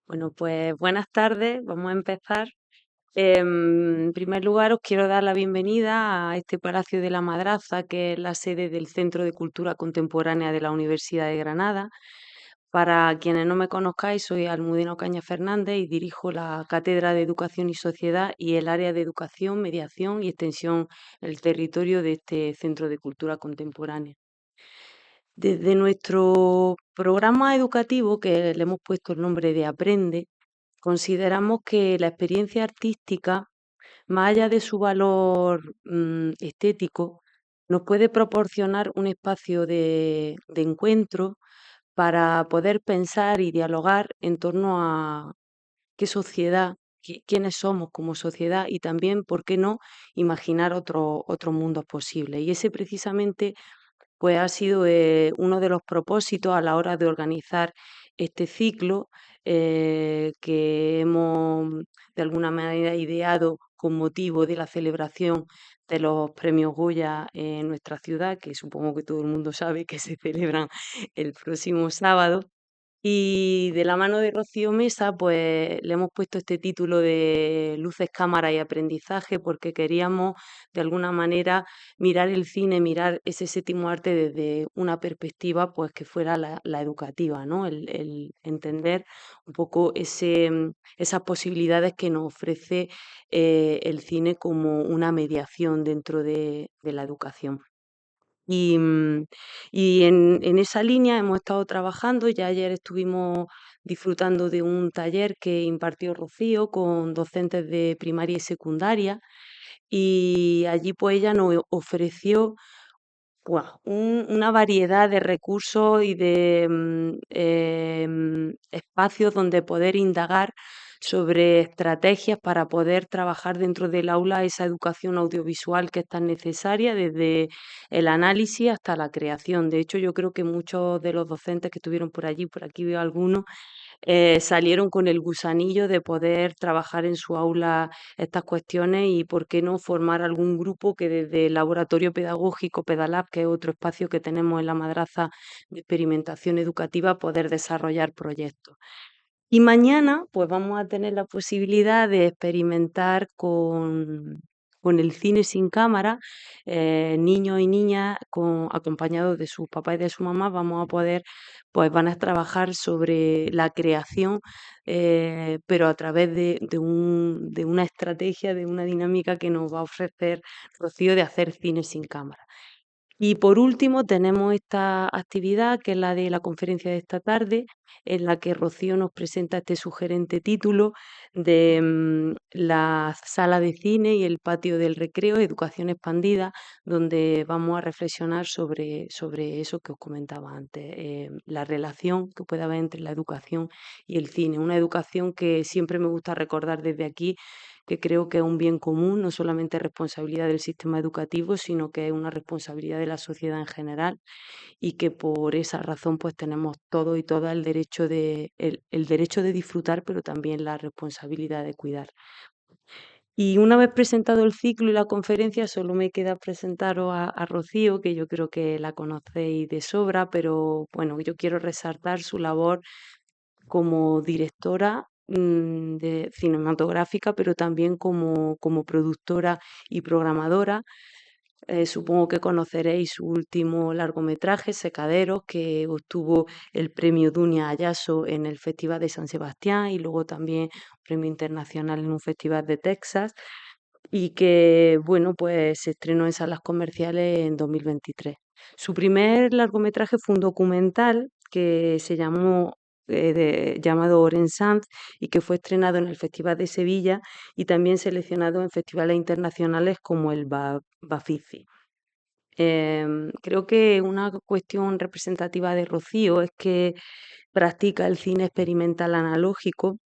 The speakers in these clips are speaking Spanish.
Bueno, pues buenas tardes, vamos a empezar. En primer lugar, os quiero dar la bienvenida a este Palacio de la Madraza, que es la sede del Centro de Cultura Contemporánea de la Universidad de Granada. Para quienes no me conozcáis, soy Almudena Ocaña Fernández y dirijo la Cátedra de Educación y Sociedad y el área de Educación, Mediación y Extensión en el territorio de este Centro de Cultura Contemporánea. Desde nuestro programa educativo, que le hemos puesto el nombre de Aprende, consideramos que la experiencia artística, más allá de su valor estético, nos puede proporcionar un espacio de encuentro para poder pensar y dialogar en torno a qué sociedad, quiénes somos como sociedad y también, ¿por qué no?, imaginar otros mundos posibles. Y ese precisamente pues ha sido uno de los propósitos a la hora de organizar este ciclo que hemos de alguna manera ideado con motivo de la celebración de los premios Goya en nuestra ciudad, que supongo que todo el mundo sabe que se celebran el próximo sábado. Y de la mano de Rocío Mesa, pues le hemos puesto este título de Luces, Cámara y Aprendizaje porque queríamos de alguna manera mirar el cine, mirar ese séptimo arte desde una perspectiva pues que fuera la educativa, ¿no? El entender un poco esas posibilidades que nos ofrece el cine como una mediación dentro de la educación. Y, y en esa línea hemos estado trabajando. Ya ayer estuvimos disfrutando de un taller que impartió Rocío con docentes de primaria y secundaria y allí pues ella nos ofreció una variedad de recursos y de espacios donde poder indagar sobre estrategias para poder trabajar dentro del aula esa educación audiovisual que es tan necesaria, desde el análisis hasta la creación. De hecho, yo creo que muchos de los docentes que estuvieron por allí, por aquí veo algunos, salieron con el gusanillo de poder trabajar en su aula estas cuestiones y por qué no formar algún grupo que desde el laboratorio pedagógico Pedalab, que es otro espacio que tenemos en la Madraza de experimentación educativa, poder desarrollar proyectos. Y mañana, pues vamos a tener la posibilidad de experimentar con el cine sin cámara. Niños y niñas acompañados de sus papás y de su mamá vamos a poder, pues van a trabajar sobre la creación, pero a través de una estrategia, de una dinámica que nos va a ofrecer Rocío de hacer cine sin cámara. Y por último, tenemos esta actividad, que es la de la conferencia de esta tarde, en la que Rocío nos presenta este sugerente título de la sala de cine y el patio del recreo, educación expandida, donde vamos a reflexionar sobre eso que os comentaba antes, la relación que puede haber entre la educación y el cine. Una educación que siempre me gusta recordar desde aquí, que creo que es un bien común, no solamente responsabilidad del sistema educativo, sino que es una responsabilidad de la sociedad en general y que por esa razón pues tenemos todo y todas el derecho de disfrutar, pero también la responsabilidad de cuidar. Y una vez presentado el ciclo y la conferencia, solo me queda presentaros a Rocío, que yo creo que la conocéis de sobra, pero bueno, yo quiero resaltar su labor como directora de cinematográfica, pero también como productora y programadora. Supongo que conoceréis su último largometraje, Secaderos, que obtuvo el premio Dunia Ayaso en el Festival de San Sebastián y luego también un premio internacional en un festival de Texas y que, bueno, pues se estrenó en salas comerciales en 2023. Su primer largometraje fue un documental que se llamado Oren Sanz y que fue estrenado en el Festival de Sevilla y también seleccionado en festivales internacionales como el Bafisi. Creo que una cuestión representativa de Rocío es que practica el cine experimental analógico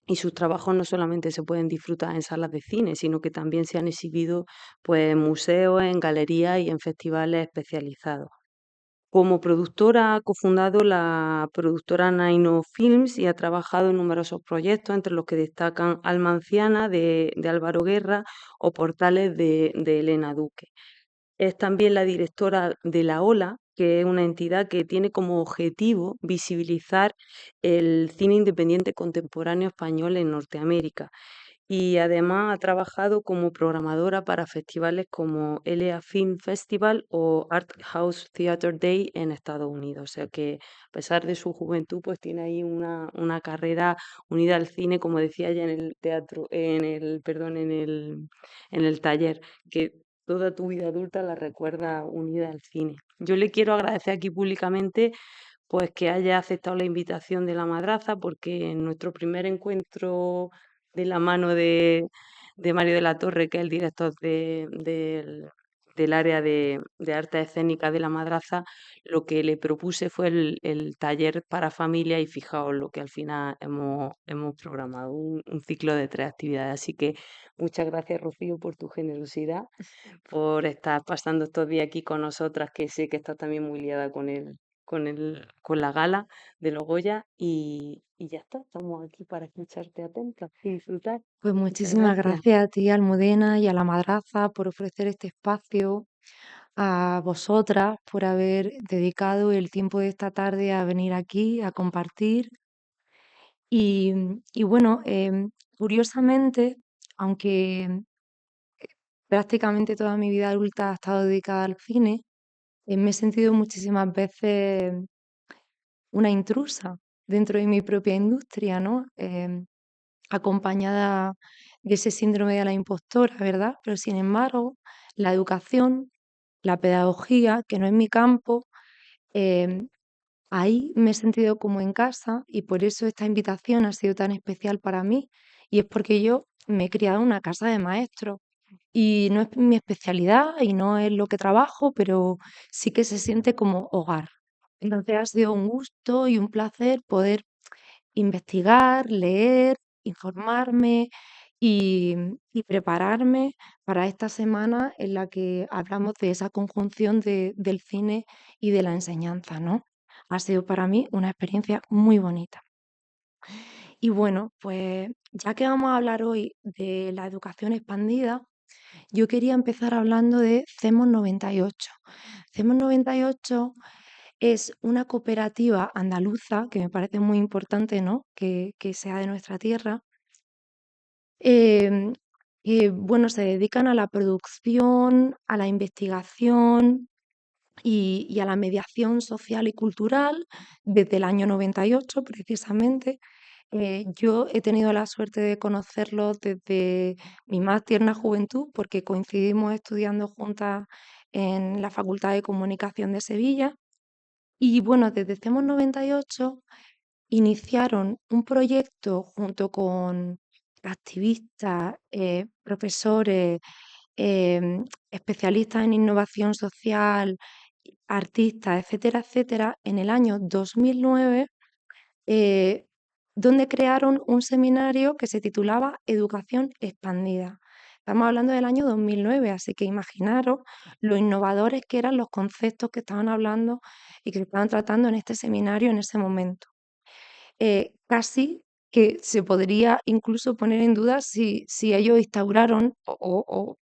y sus trabajos no solamente se pueden disfrutar en salas de cine, sino que también se han exhibido pues, en museos, en galerías y en festivales especializados. Como productora ha cofundado la productora Naino Films y ha trabajado en numerosos proyectos, entre los que destacan Alma Anciana de Álvaro Guerra o Portales de Elena Duque. Es también la directora de La Ola, que es una entidad que tiene como objetivo visibilizar el cine independiente contemporáneo español en Norteamérica. Y además ha trabajado como programadora para festivales como LA Film Festival o Art House Theater Day en Estados Unidos. O sea que a pesar de su juventud, pues tiene ahí una carrera unida al cine, como decía ella en el teatro, perdón, en el taller, que toda tu vida adulta la recuerda unida al cine. Yo le quiero agradecer aquí públicamente pues que haya aceptado la invitación de la madraza, porque en nuestro primer encuentro de la mano de Mario de la Torre, que es el director del área de artes escénicas de la madraza, lo que le propuse fue el taller para familia y fijaos lo que al final hemos programado, un ciclo de 3 actividades. Así que muchas gracias, Rocío, por tu generosidad, por estar pasando estos días aquí con nosotras, que sé que estás también muy liada con la gala de los Goya y ya está, estamos aquí para escucharte atenta y disfrutar. Pues Muchas muchísimas gracias. gracias a ti, Almudena, y a la madraza por ofrecer este espacio, a vosotras por haber dedicado el tiempo de esta tarde a venir aquí a compartir. Y bueno, curiosamente, aunque prácticamente toda mi vida adulta ha estado dedicada al cine, me he sentido muchísimas veces una intrusa dentro de mi propia industria, ¿no? Acompañada de ese síndrome de la impostora, ¿verdad? Pero sin embargo, la educación, la pedagogía, que no es mi campo, em, ahí me he sentido como en casa y por eso esta invitación ha sido tan especial para mí. Y es porque yo me he criado en una casa de maestros y no es mi especialidad y no es lo que trabajo, pero sí que se siente como hogar. Entonces ha sido un gusto y un placer poder investigar, leer, informarme y, y prepararme para esta semana en la que hablamos de esa conjunción del cine y de la enseñanza, ¿no? Ha sido para mí una experiencia muy bonita. Y bueno, pues ya que vamos a hablar hoy de la educación expandida, yo quería empezar hablando de CEMOS 98. CEMOS 98 es una cooperativa andaluza que me parece muy importante, ¿no? Que sea de nuestra tierra, em, que bueno, se dedican a la producción, a la investigación y a la mediación social y cultural desde el año 98, precisamente. Yo he tenido la suerte de conocerlos desde mi más tierna juventud, porque coincidimos estudiando juntas en la Facultad de Comunicación de Sevilla. Y bueno, desde CEMOS 98 iniciaron un proyecto junto con activistas, profesores, especialistas en innovación social, artistas, etcétera, etcétera, en el año 2009, eh, donde crearon un seminario que se titulaba Educación Expandida. Estamos hablando del año 2009, así que imaginaros lo innovadores que eran los conceptos que estaban hablando y que se estaban tratando en este seminario en ese momento. Casi que se podría incluso poner en duda si ellos instauraron o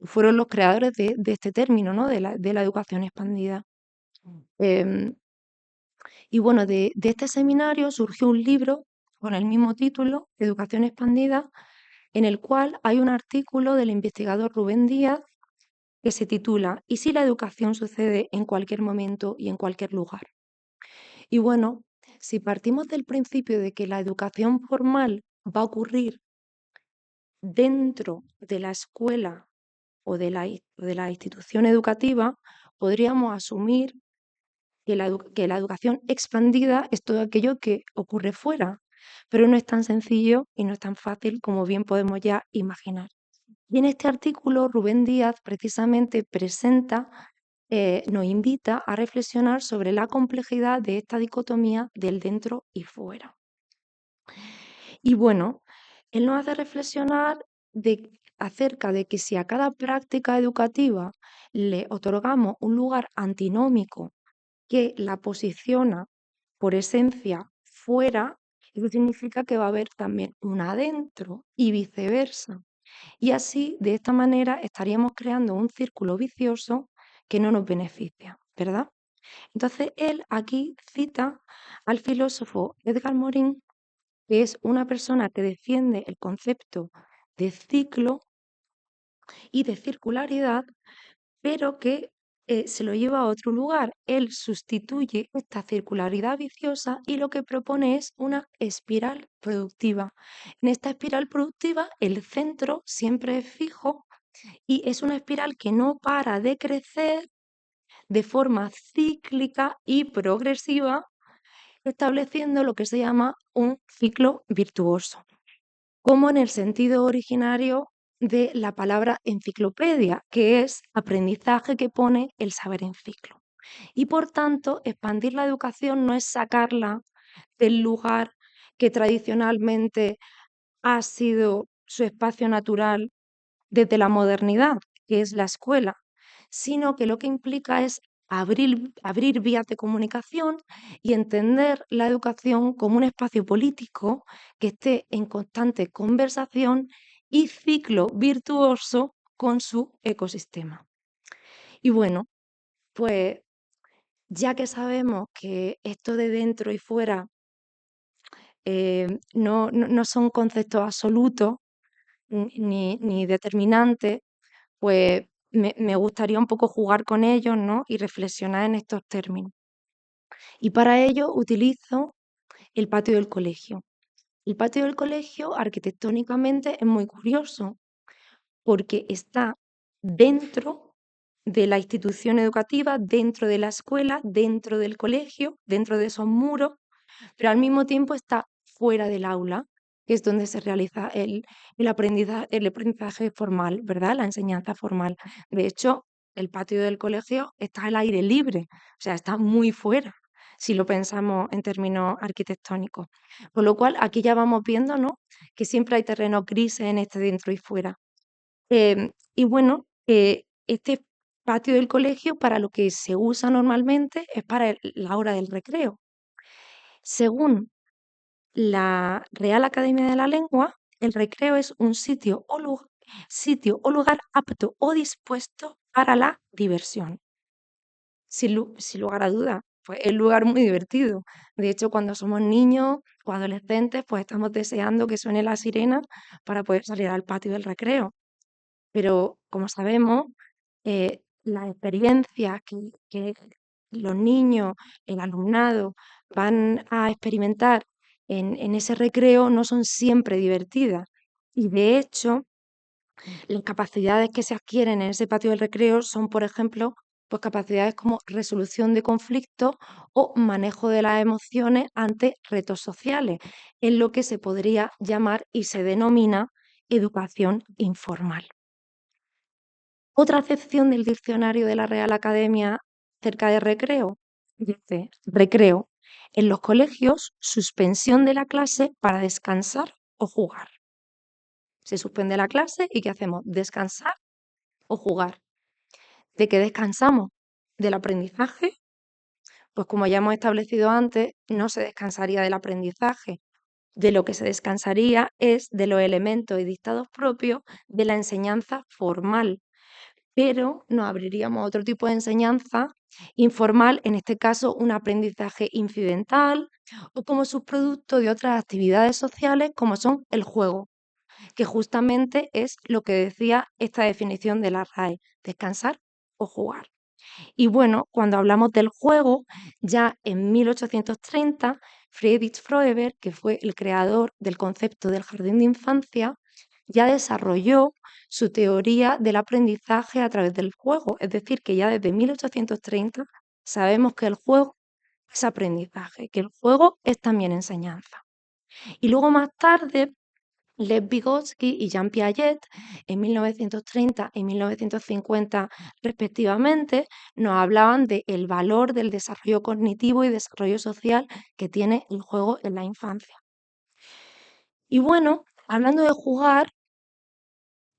fueron los creadores de este término, ¿no? De la educación expandida. Em, y bueno, de este seminario surgió un libro con el mismo título, Educación expandida, en el cual hay un artículo del investigador Rubén Díaz que se titula ¿Y si la educación sucede en cualquier momento y en cualquier lugar? Y bueno, si partimos del principio de que la educación formal va a ocurrir dentro de la escuela o de la institución educativa, podríamos asumir que la educación expandida es todo aquello que ocurre fuera, pero no es tan sencillo y no es tan fácil como bien podemos ya imaginar. Y en este artículo, Rubén Díaz precisamente presenta, nos invita a reflexionar sobre la complejidad de esta dicotomía del dentro y fuera. Y bueno, él nos hace reflexionar acerca de que si a cada práctica educativa le otorgamos un lugar antinómico que la posiciona por esencia fuera, eso significa que va a haber también un adentro y viceversa. Y así, de esta manera, estaríamos creando un círculo vicioso que no nos beneficia. ¿verdad? Entonces, él aquí cita al filósofo Edgar Morin, que es una persona que defiende el concepto de ciclo y de circularidad, pero que se lo lleva a otro lugar. Él sustituye esta circularidad viciosa y lo que propone es una espiral productiva. En esta espiral productiva, el centro siempre es fijo y es una espiral que no para de crecer de forma cíclica y progresiva, estableciendo lo que se llama un ciclo virtuoso, como en el sentido originario de la palabra enciclopedia, que es aprendizaje que pone el saber en ciclo. Y por tanto, expandir la educación no es sacarla del lugar que tradicionalmente ha sido su espacio natural desde la modernidad, que es la escuela, sino que lo que implica es abrir vías de comunicación y entender la educación como un espacio político que esté en constante conversación y ciclo virtuoso con su ecosistema. Y bueno, pues ya que sabemos que esto de dentro y fuera no son conceptos absolutos ni determinantes, pues me gustaría un poco jugar con ellos, ¿no? Y reflexionar en estos términos. Y para ello utilizo el patio del colegio. El patio del colegio arquitectónicamente es muy curioso porque está dentro de la institución educativa, dentro de la escuela, dentro del colegio, dentro de esos muros, pero al mismo tiempo está fuera del aula, que es donde se realiza el aprendizaje formal, ¿verdad? La enseñanza formal. De hecho, el patio del colegio está al aire libre, o sea, está muy fuera, si lo pensamos en términos arquitectónicos. Con lo cual, aquí ya vamos viendo, ¿no? Que siempre hay terrenos grises en este dentro y fuera. Y bueno, este patio del colegio para lo que se usa normalmente es para la hora del recreo. Según la Real Academia de la Lengua, el recreo es un sitio o lugar apto o dispuesto para la diversión. Sin lugar a dudas, pues es un lugar muy divertido. De hecho, cuando somos niños o adolescentes, pues estamos deseando que suene la sirena para poder salir al patio del recreo. Pero como sabemos, las experiencias que los niños, el alumnado van a experimentar en ese recreo no son siempre divertidas. Y de hecho, las capacidades que se adquieren en ese patio del recreo son, por ejemplo, pues capacidades como resolución de conflictos o manejo de las emociones ante retos sociales, en lo que se podría llamar y se denomina educación informal. Otra acepción del diccionario de la Real Academia cerca de recreo dice: recreo, en los colegios, suspensión de la clase para descansar o jugar. Se suspende la clase y ¿qué hacemos? Descansar o jugar. ¿De qué descansamos? Del aprendizaje. Pues como ya hemos establecido antes, no se descansaría del aprendizaje. De lo que se descansaría es de los elementos y dictados propios de la enseñanza formal, pero nos abriríamos a otro tipo de enseñanza informal, en este caso un aprendizaje incidental o como subproducto de otras actividades sociales como son el juego, que justamente es lo que decía esta definición de la RAE: descansar o jugar. Y bueno, cuando hablamos del juego, ya en 1830, Friedrich Fröber, que fue el creador del concepto del jardín de infancia, ya desarrolló su teoría del aprendizaje a través del juego. Es decir, que ya desde 1830 sabemos que el juego es aprendizaje, que el juego es también enseñanza. Y luego más tarde, Lev Vygotsky y Jean Piaget, en 1930 y 1950 respectivamente, nos hablaban del valor del desarrollo cognitivo y desarrollo social que tiene el juego en la infancia. Y bueno, hablando de jugar,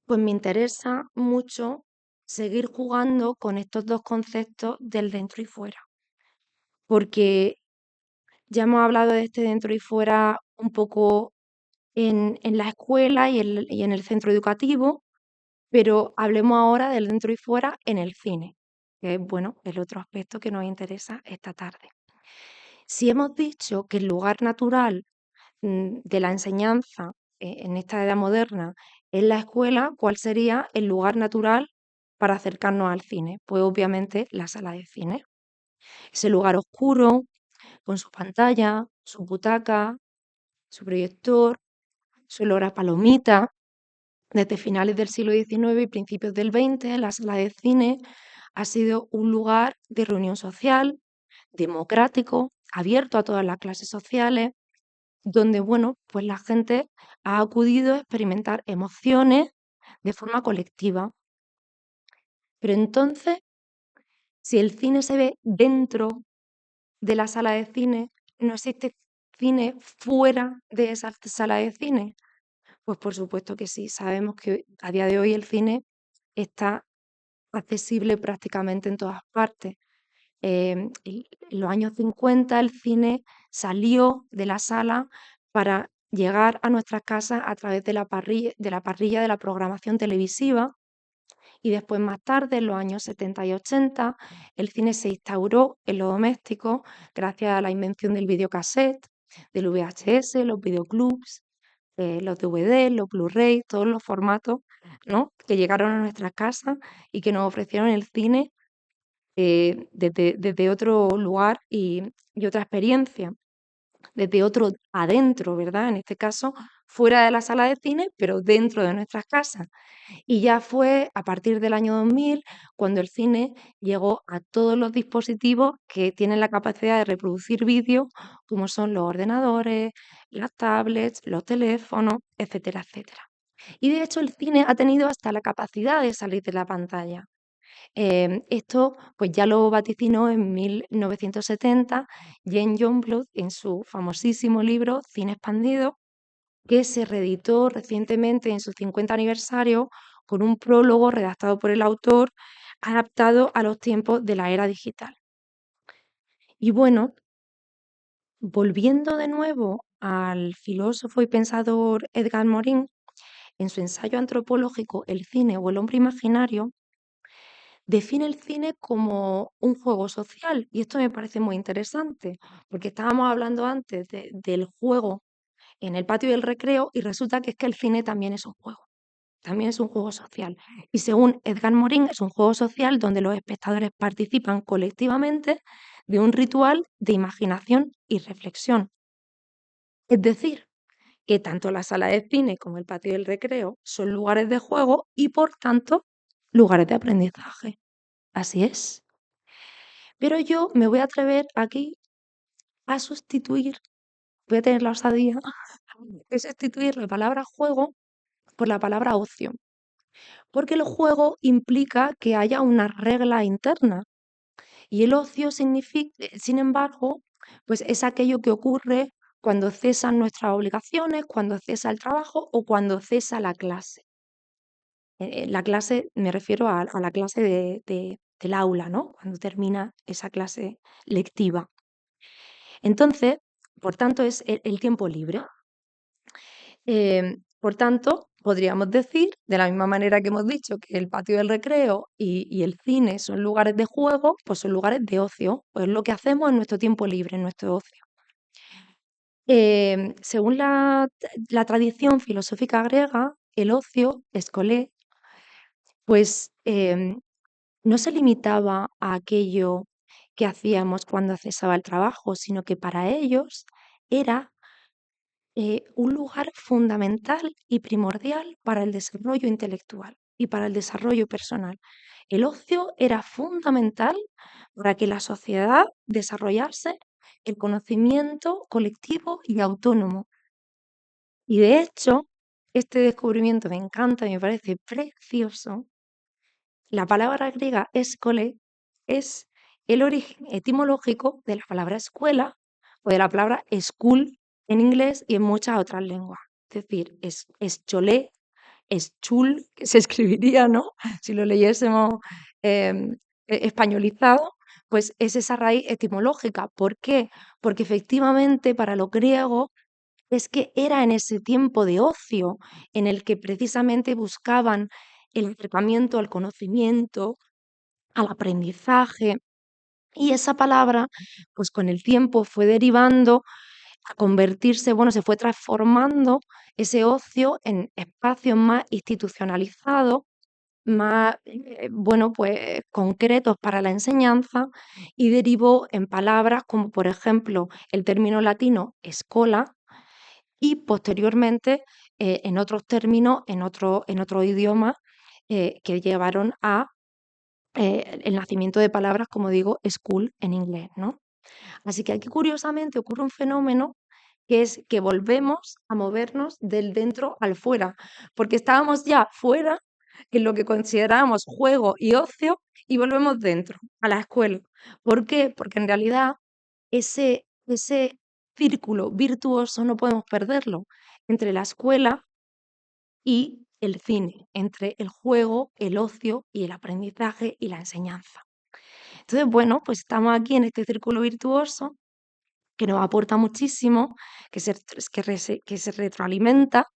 pues me interesa mucho seguir jugando con estos dos conceptos del dentro y fuera, porque ya hemos hablado de este dentro y fuera un poco en la escuela y en el centro educativo, pero hablemos ahora del dentro y fuera en el cine. que es, bueno, el otro aspecto que nos interesa esta tarde. Si hemos dicho que el lugar natural de la enseñanza en esta edad moderna es la escuela, ¿cuál sería el lugar natural para acercarnos al cine? Pues obviamente la sala de cine. Ese lugar oscuro, con su pantalla, su butaca, su proyector, su olor a palomita. Desde finales del siglo XIX y principios del XX, la sala de cine ha sido un lugar de reunión social, democrático, abierto a todas las clases sociales, donde, bueno, pues la gente ha acudido a experimentar emociones de forma colectiva. Pero entonces, si el cine se ve dentro de la sala de cine, ¿no existe cine fuera de esa sala de cine? Pues por supuesto que sí. Sabemos que a día de hoy el cine está accesible prácticamente en todas partes. En los años 50 el cine salió de la sala para llegar a nuestras casas a través de la parrilla de la programación televisiva, y después más tarde, en los años 70 y 80, el cine se instauró en lo doméstico gracias a la invención del videocassette, del VHS, los videoclubs, los DVD, los Blu-ray, todos los formatos, ¿no?, que llegaron a nuestras casas y que nos ofrecieron el cine desde otro lugar y otra experiencia, desde otro adentro, ¿verdad? En este caso, fuera de la sala de cine, pero dentro de nuestras casas. Y ya fue a partir del año 2000 cuando el cine llegó a todos los dispositivos que tienen la capacidad de reproducir vídeo, como son los ordenadores, las tablets, los teléfonos, etcétera, etcétera. Y de hecho el cine ha tenido hasta la capacidad de salir de la pantalla. Esto pues ya lo vaticinó en 1970 Jane Youngblood en su famosísimo libro Cine expandido, que se reeditó recientemente en su 50 aniversario con un prólogo redactado por el autor, adaptado a los tiempos de la era digital. Y bueno, volviendo de nuevo al filósofo y pensador Edgar Morin, en su ensayo antropológico El cine o el hombre imaginario, define el cine como un juego social. Y esto me parece muy interesante, porque estábamos hablando antes del juego en el patio del recreo y resulta que es que el cine también es un juego. También es un juego social. Y según Edgar Morin, es un juego social donde los espectadores participan colectivamente de un ritual de imaginación y reflexión. Es decir, que tanto la sala de cine como el patio del recreo son lugares de juego y, por tanto, lugares de aprendizaje. Así es. Pero yo me voy a atrever aquí a sustituir, voy a tener la osadía de sustituir la palabra juego por la palabra ocio. Porque el juego implica que haya una regla interna y el ocio significa, sin embargo, pues es aquello que ocurre cuando cesan nuestras obligaciones, cuando cesa el trabajo o cuando cesa la clase. La clase, me refiero a la clase del aula, ¿no? Cuando termina esa clase lectiva. Entonces, por tanto, es el tiempo libre. Por tanto, podríamos decir, de la misma manera que hemos dicho que el patio del recreo y el cine son lugares de juego, pues son lugares de ocio, pues lo que hacemos en nuestro tiempo libre, en nuestro ocio. Según la tradición filosófica griega, el ocio, escolé, pues no se limitaba a aquello que hacíamos cuando cesaba el trabajo, sino que para ellos era un lugar fundamental y primordial para el desarrollo intelectual y para el desarrollo personal. El ocio era fundamental para que la sociedad desarrollase el conocimiento colectivo y autónomo. Y de hecho, este descubrimiento me encanta, me parece precioso. La palabra griega escole es el origen etimológico de la palabra escuela o de la palabra school en inglés y en muchas otras lenguas. Es decir, es cholé, es chul, que se escribiría, ¿no? Si lo leyésemos españolizado, pues es esa raíz etimológica. ¿Por qué? Porque efectivamente para los griegos es que era en ese tiempo de ocio en el que precisamente buscaban el acercamiento al conocimiento, al aprendizaje. Y esa palabra, pues con el tiempo fue derivando a convertirse, bueno, se fue transformando ese ocio en espacios más institucionalizados, más, bueno, pues concretos para la enseñanza y derivó en palabras como, por ejemplo, el término latino escola y posteriormente en otros términos, en otro idioma que llevaron a el nacimiento de palabras, como digo, school en inglés, ¿no? Así que aquí curiosamente ocurre un fenómeno que es que volvemos a movernos del dentro al fuera, porque estábamos ya fuera en lo que considerábamos juego y ocio y volvemos dentro, a la escuela. ¿Por qué? Porque en realidad ese círculo virtuoso no podemos perderlo entre la escuela y el cine, entre el juego, el ocio y el aprendizaje y la enseñanza. Entonces, bueno, pues estamos aquí en este círculo virtuoso que nos aporta muchísimo, que se retroalimenta.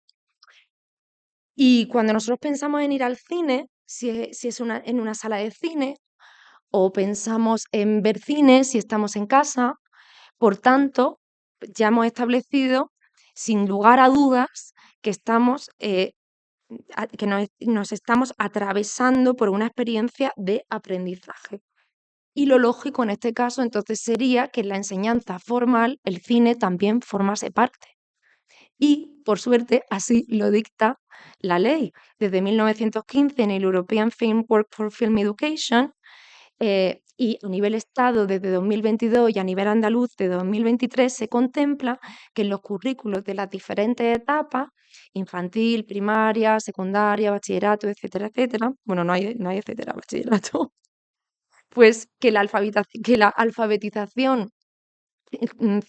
Y cuando nosotros pensamos en ir al cine, si es en una sala de cine, o pensamos en ver cine si estamos en casa, por tanto, ya hemos establecido, sin lugar a dudas, que nos estamos atravesando por una experiencia de aprendizaje. Y lo lógico en este caso entonces sería que en la enseñanza formal el cine también formase parte. Y, por suerte, así lo dicta la ley. Desde 1915 en el European Framework for Film Education y a nivel Estado desde 2022 y a nivel andaluz de 2023 se contempla que en los currículos de las diferentes etapas, infantil, primaria, secundaria, bachillerato, etcétera, etcétera, bueno, no hay etcétera, bachillerato, pues que la alfabetización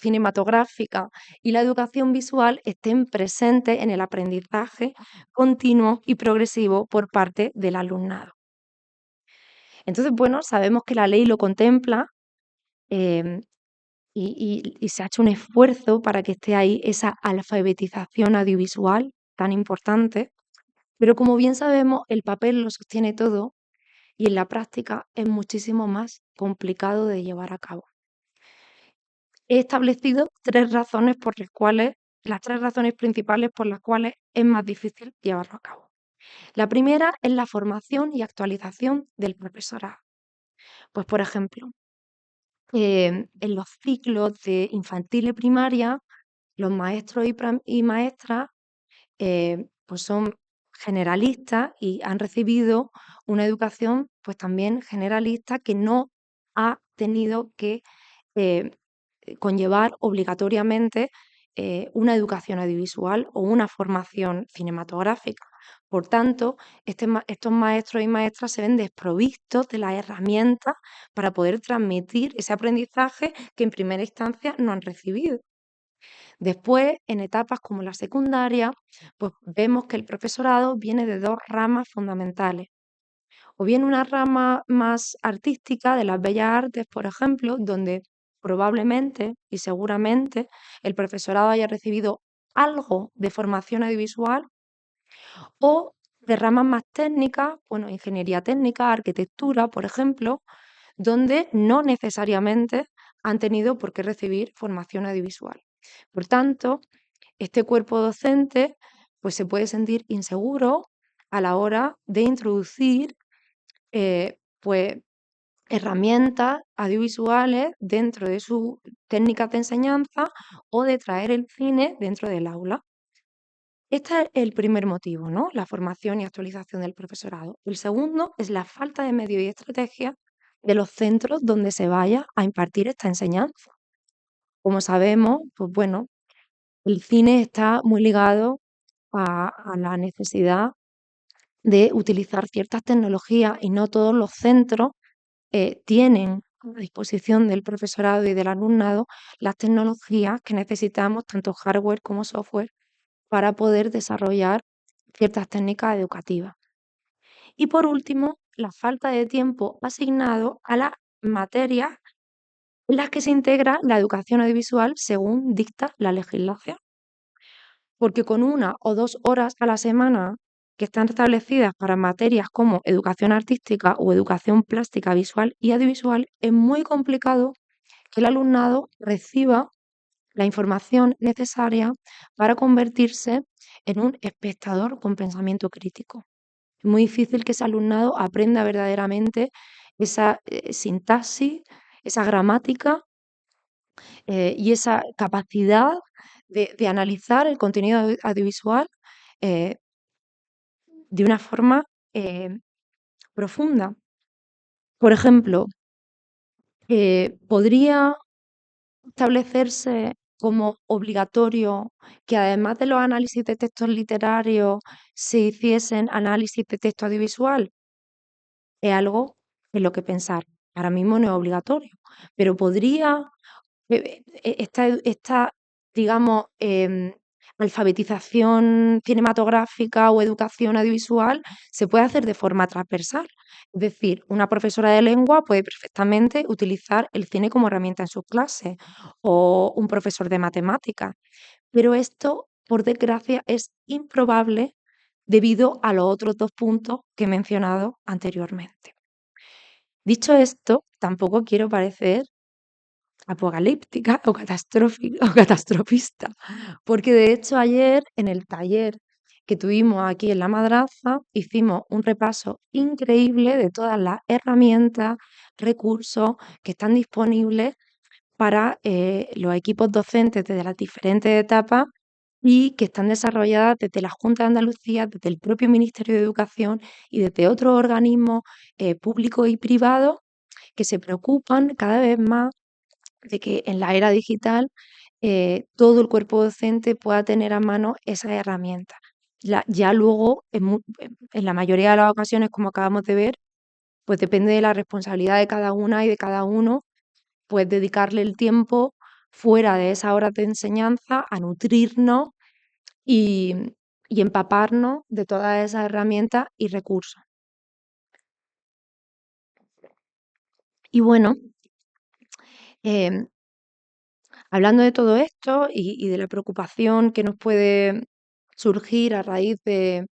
cinematográfica y la educación visual estén presentes en el aprendizaje continuo y progresivo por parte del alumnado. Entonces, bueno, sabemos que la ley lo contempla em, y se ha hecho un esfuerzo para que esté ahí esa alfabetización audiovisual tan importante, pero como bien sabemos, el papel lo sostiene todo y en la práctica es muchísimo más complicado de llevar a cabo. He establecido las tres razones principales por las cuales es más difícil llevarlo a cabo. La primera es la formación y actualización del profesorado. Pues, por ejemplo, en los ciclos de infantil y primaria, los maestros y maestras pues son generalistas y han recibido una educación pues también generalista que no ha tenido que eh, conllevar obligatoriamente una educación audiovisual o una formación cinematográfica. Por tanto, estos maestros y maestras se ven desprovistos de las herramientas para poder transmitir ese aprendizaje que en primera instancia no han recibido. Después, en etapas como la secundaria, pues vemos que el profesorado viene de dos ramas fundamentales. O bien una rama más artística de las bellas artes, por ejemplo, donde probablemente y seguramente el profesorado haya recibido algo de formación audiovisual, o de ramas más técnicas, bueno, ingeniería técnica, arquitectura, por ejemplo, donde no necesariamente han tenido por qué recibir formación audiovisual. Por tanto, este cuerpo docente pues se puede sentir inseguro a la hora de introducir pues herramientas audiovisuales dentro de sus técnicas de enseñanza o de traer el cine dentro del aula. Este es el primer motivo, ¿no? La formación y actualización del profesorado. El segundo es la falta de medios y estrategias de los centros donde se vaya a impartir esta enseñanza. Como sabemos, pues bueno, el cine está muy ligado a la necesidad de utilizar ciertas tecnologías y no todos los centros tienen a disposición del profesorado y del alumnado las tecnologías que necesitamos, tanto hardware como software, para poder desarrollar ciertas técnicas educativas. Y por último, la falta de tiempo asignado a las materias en las que se integra la educación audiovisual según dicta la legislación. Porque con 1 o 2 horas a la semana que están establecidas para materias como educación artística o educación plástica, visual y audiovisual, es muy complicado que el alumnado reciba la información necesaria para convertirse en un espectador con pensamiento crítico. Es muy difícil que ese alumnado aprenda verdaderamente esa sintaxis, esa gramática y esa capacidad de analizar el contenido audiovisual eh, de una forma profunda. Por ejemplo, podría establecerse como obligatorio que además de los análisis de textos literarios se hiciesen análisis de texto audiovisual. Es algo en lo que pensar. Ahora mismo no es obligatorio, pero podría esta, digamos, alfabetización cinematográfica o educación audiovisual se puede hacer de forma transversal. Es decir, una profesora de lengua puede perfectamente utilizar el cine como herramienta en sus clases o un profesor de matemáticas, pero esto, por desgracia, es improbable debido a los otros dos puntos que he mencionado anteriormente. Dicho esto, tampoco quiero parecer apocalíptica o catastrófica o catastrofista, porque de hecho ayer en el taller que tuvimos aquí en La Madraza hicimos un repaso increíble de todas las herramientas, recursos que están disponibles para los equipos docentes desde las diferentes etapas y que están desarrolladas desde la Junta de Andalucía, desde el propio Ministerio de Educación y desde otros organismos públicos y privados que se preocupan cada vez más de que en la era digital todo el cuerpo docente pueda tener a mano esas herramientas. Ya luego, en la mayoría de las ocasiones, como acabamos de ver, pues depende de la responsabilidad de cada una y de cada uno, pues dedicarle el tiempo fuera de esas horas de enseñanza a nutrirnos y, y empaparnos de todas esas herramientas y recursos. Y bueno, em, hablando de todo esto y de la preocupación que nos puede surgir a raíz de-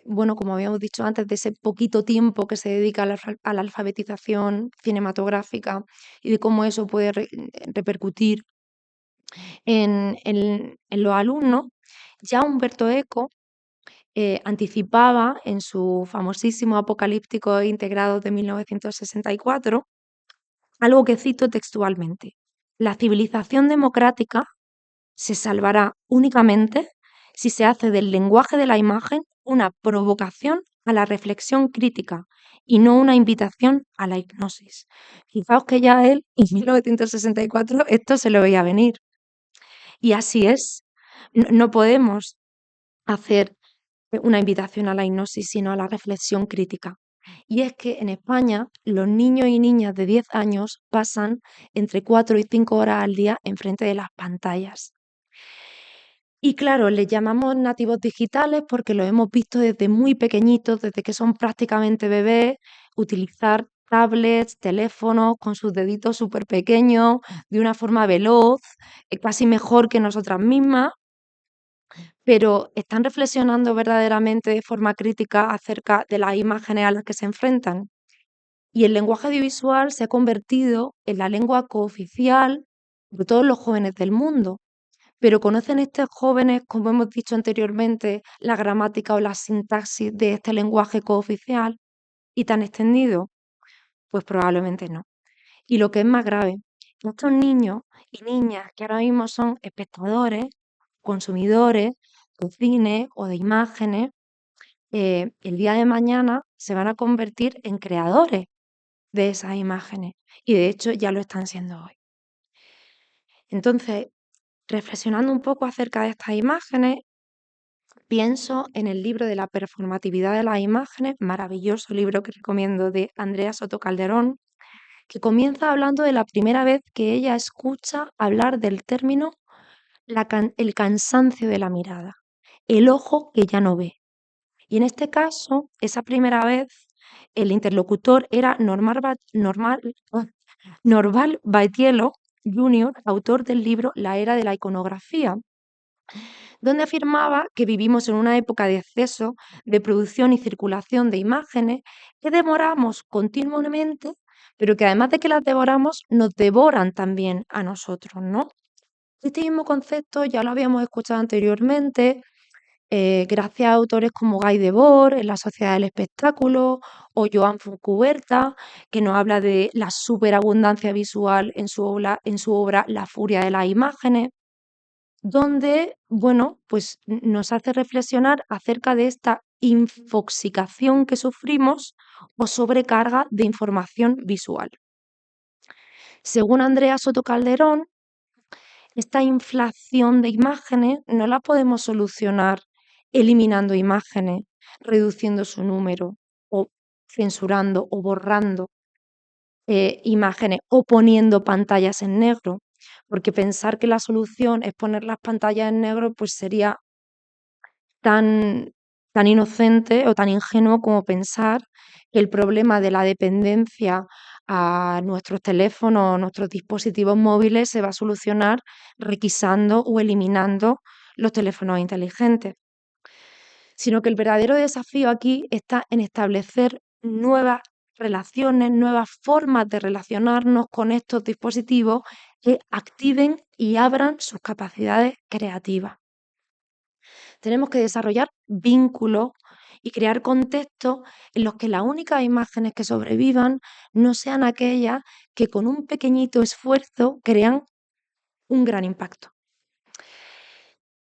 bueno, como habíamos dicho antes, de ese poquito tiempo que se dedica a la alfabetización cinematográfica y de cómo eso puede repercutir en los alumnos, ya Humberto Eco anticipaba en su famosísimo Apocalíptico integrado de 1964 algo que cito textualmente: la civilización democrática se salvará únicamente si se hace del lenguaje de la imagen una provocación a la reflexión crítica y no una invitación a la hipnosis. Fijaos que ya él, en 1964, esto se lo veía venir. Y así es. No podemos hacer una invitación a la hipnosis, sino a la reflexión crítica. Y es que en España los niños y niñas de 10 años pasan entre 4 y 5 horas al día enfrente de las pantallas. Y claro, les llamamos nativos digitales porque los hemos visto desde muy pequeñitos, desde que son prácticamente bebés, utilizar tablets, teléfonos con sus deditos súper pequeños, de una forma veloz, casi mejor que nosotras mismas, pero ¿están reflexionando verdaderamente de forma crítica acerca de las imágenes a las que se enfrentan? Y el lenguaje audiovisual se ha convertido en la lengua cooficial de todos los jóvenes del mundo. Pero ¿conocen estos jóvenes, como hemos dicho anteriormente, la gramática o la sintaxis de este lenguaje cooficial y tan extendido? Pues probablemente no. Y lo que es más grave, estos niños y niñas que ahora mismo son espectadores, consumidores de cine o de imágenes, el día de mañana se van a convertir en creadores de esas imágenes. Y de hecho ya lo están siendo hoy. Entonces, reflexionando un poco acerca de estas imágenes, pienso en el libro de la performatividad de las imágenes, maravilloso libro que recomiendo, de Andrea Soto Calderón, que comienza hablando de la primera vez que ella escucha hablar del término el cansancio de la mirada, el ojo que ya no ve. Y en este caso, esa primera vez, el interlocutor era Norval Baitielo Jr., autor del libro La era de la iconografía, donde afirmaba que vivimos en una época de exceso de producción y circulación de imágenes que devoramos continuamente, pero que además de que las devoramos, nos devoran también a nosotros, ¿no? Este mismo concepto ya lo habíamos escuchado anteriormente, gracias a autores como Guy Debord en La sociedad del espectáculo o Joan Fontcuberta, que nos habla de la superabundancia visual en su obra La furia de las imágenes, donde, bueno, pues nos hace reflexionar acerca de esta infoxicación que sufrimos o sobrecarga de información visual. Según Andrea Soto Calderón, esta inflación de imágenes no la podemos solucionar eliminando imágenes, reduciendo su número o censurando o borrando imágenes o poniendo pantallas en negro, porque pensar que la solución es poner las pantallas en negro pues sería tan, tan inocente o tan ingenuo como pensar que el problema de la dependencia a nuestros teléfonos, nuestros dispositivos móviles se va a solucionar requisando o eliminando los teléfonos inteligentes, sino que el verdadero desafío aquí está en establecer nuevas relaciones, nuevas formas de relacionarnos con estos dispositivos que activen y abran sus capacidades creativas. Tenemos que desarrollar vínculos y crear contextos en los que las únicas imágenes que sobrevivan no sean aquellas que con un pequeñito esfuerzo crean un gran impacto.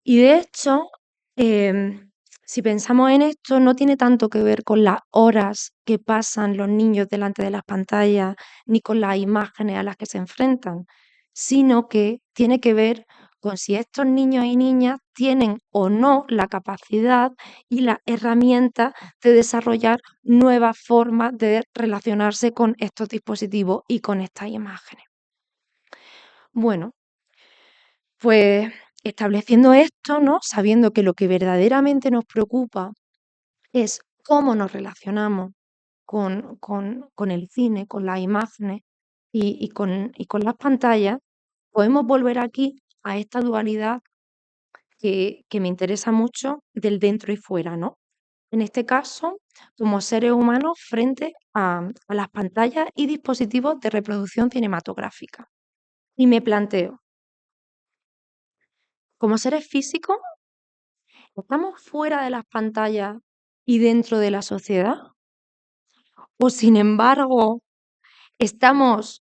Y de hecho, si pensamos en esto, no tiene tanto que ver con las horas que pasan los niños delante de las pantallas, ni con las imágenes a las que se enfrentan, sino que tiene que ver con si estos niños y niñas tienen o no la capacidad y la herramienta de desarrollar nuevas formas de relacionarse con estos dispositivos y con estas imágenes. Bueno, pues estableciendo esto, ¿no? Sabiendo que lo que verdaderamente nos preocupa es cómo nos relacionamos con el cine, con las imágenes y con las pantallas, podemos volver aquí a esta dualidad que me interesa mucho del dentro y fuera, ¿no? En este caso, como seres humanos frente a las pantallas y dispositivos de reproducción cinematográfica. Y me planteo, como seres físicos, ¿estamos fuera de las pantallas y dentro de la sociedad? ¿O sin embargo, estamos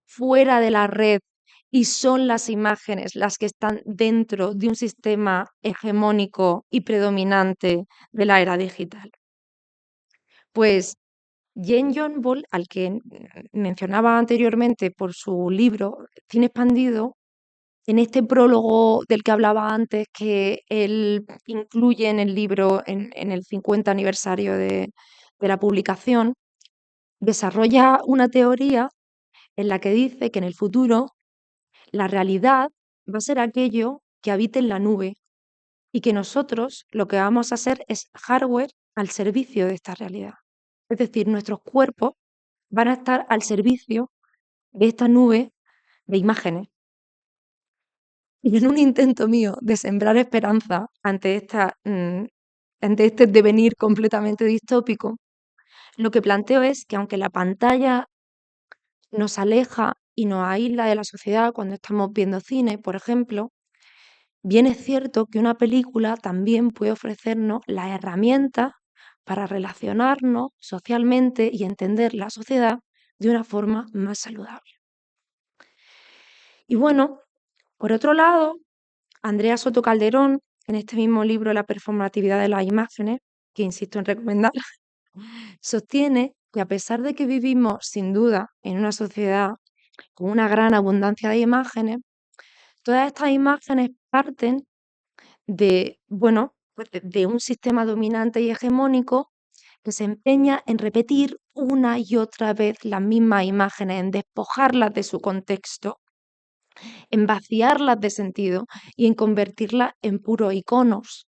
fuera de la red y son las imágenes las que están dentro de un sistema hegemónico y predominante de la era digital? Pues Jane John Ball, al que mencionaba anteriormente por su libro Cine expandido, en este prólogo del que hablaba antes, que él incluye en el libro en el 50 aniversario de la publicación, desarrolla una teoría en la que dice que en el futuro la realidad va a ser aquello que habite en la nube y que nosotros lo que vamos a hacer es hardware al servicio de esta realidad. Es decir, nuestros cuerpos van a estar al servicio de esta nube de imágenes. Y en un intento mío de sembrar esperanza ante este devenir completamente distópico, lo que planteo es que aunque la pantalla nos aleja y nos aísla de la sociedad cuando estamos viendo cine, por ejemplo, bien es cierto que una película también puede ofrecernos las herramientas para relacionarnos socialmente y entender la sociedad de una forma más saludable. Y bueno, por otro lado, Andrea Soto Calderón, en este mismo libro La performatividad de las imágenes, que insisto en recomendar, sostiene que a pesar de que vivimos sin duda en una sociedad con una gran abundancia de imágenes, todas estas imágenes parten de, bueno, pues de un sistema dominante y hegemónico que se empeña en repetir una y otra vez las mismas imágenes, en despojarlas de su contexto, en vaciarlas de sentido y en convertirlas en puros iconos.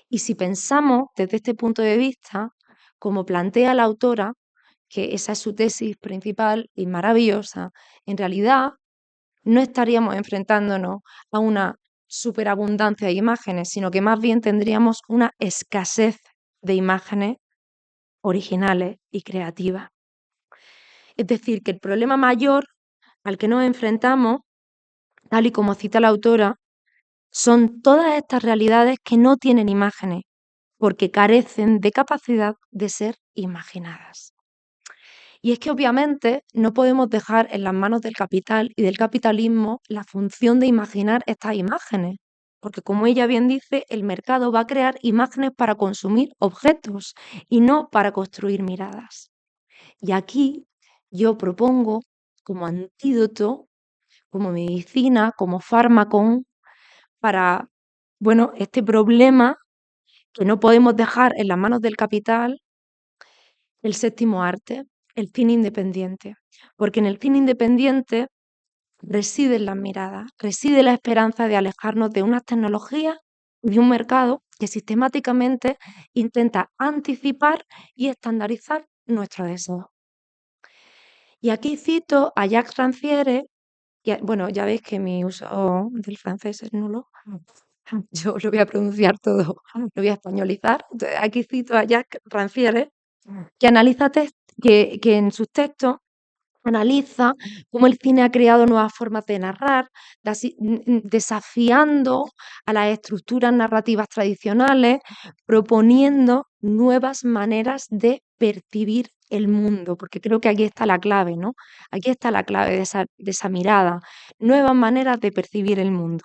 Y si pensamos desde este punto de vista, como plantea la autora, que esa es su tesis principal y maravillosa, en realidad no estaríamos enfrentándonos a una superabundancia de imágenes, sino que más bien tendríamos una escasez de imágenes originales y creativas. Es decir, que el problema mayor al que nos enfrentamos, tal y como cita la autora, son todas estas realidades que no tienen imágenes, porque carecen de capacidad de ser imaginadas. Y es que obviamente no podemos dejar en las manos del capital y del capitalismo la función de imaginar estas imágenes, porque como ella bien dice, el mercado va a crear imágenes para consumir objetos y no para construir miradas. Y aquí yo propongo como antídoto, como medicina, como fármaco para, bueno, este problema que no podemos dejar en las manos del capital, el séptimo arte, el cine independiente. Porque en el cine independiente residen las miradas, reside la esperanza de alejarnos de unas tecnologías y de un mercado que sistemáticamente intenta anticipar y estandarizar nuestros deseos. Y aquí cito a Jacques Rancière, bueno, ya veis que mi uso del francés es nulo. Yo lo voy a pronunciar todo, lo voy a españolizar. Entonces, aquí cito a Jacques Rancière, que analiza que en sus textos analiza cómo el cine ha creado nuevas formas de narrar, desafiando a las estructuras narrativas tradicionales, proponiendo nuevas maneras de percibir el mundo, porque creo que aquí está la clave, ¿no? Aquí está la clave de esa mirada, nuevas maneras de percibir el mundo.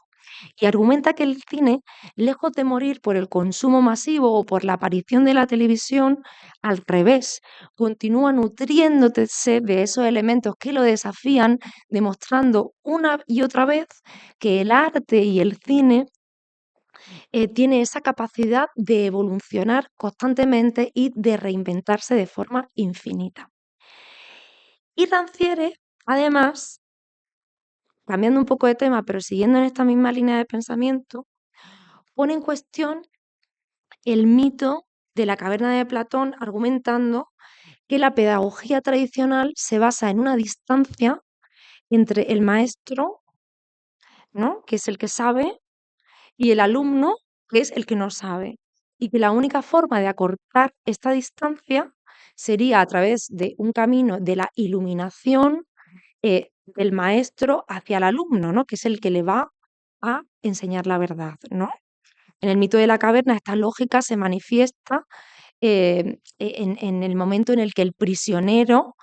Y argumenta que el cine, lejos de morir por el consumo masivo o por la aparición de la televisión, al revés, continúa nutriéndose de esos elementos que lo desafían, demostrando una y otra vez que el arte y el cine tiene esa capacidad de evolucionar constantemente y de reinventarse de forma infinita. Y Rancière, además, cambiando un poco de tema, pero siguiendo en esta misma línea de pensamiento, pone en cuestión el mito de la caverna de Platón, argumentando que la pedagogía tradicional se basa en una distancia entre el maestro, ¿no?, que es el que sabe, y el alumno, que es el que no sabe, y que la única forma de acortar esta distancia sería a través de un camino de la iluminación del maestro hacia el alumno, ¿no?, que es el que le va a enseñar la verdad, ¿no? En el mito de la caverna esta lógica se manifiesta en el momento en el que el prisionero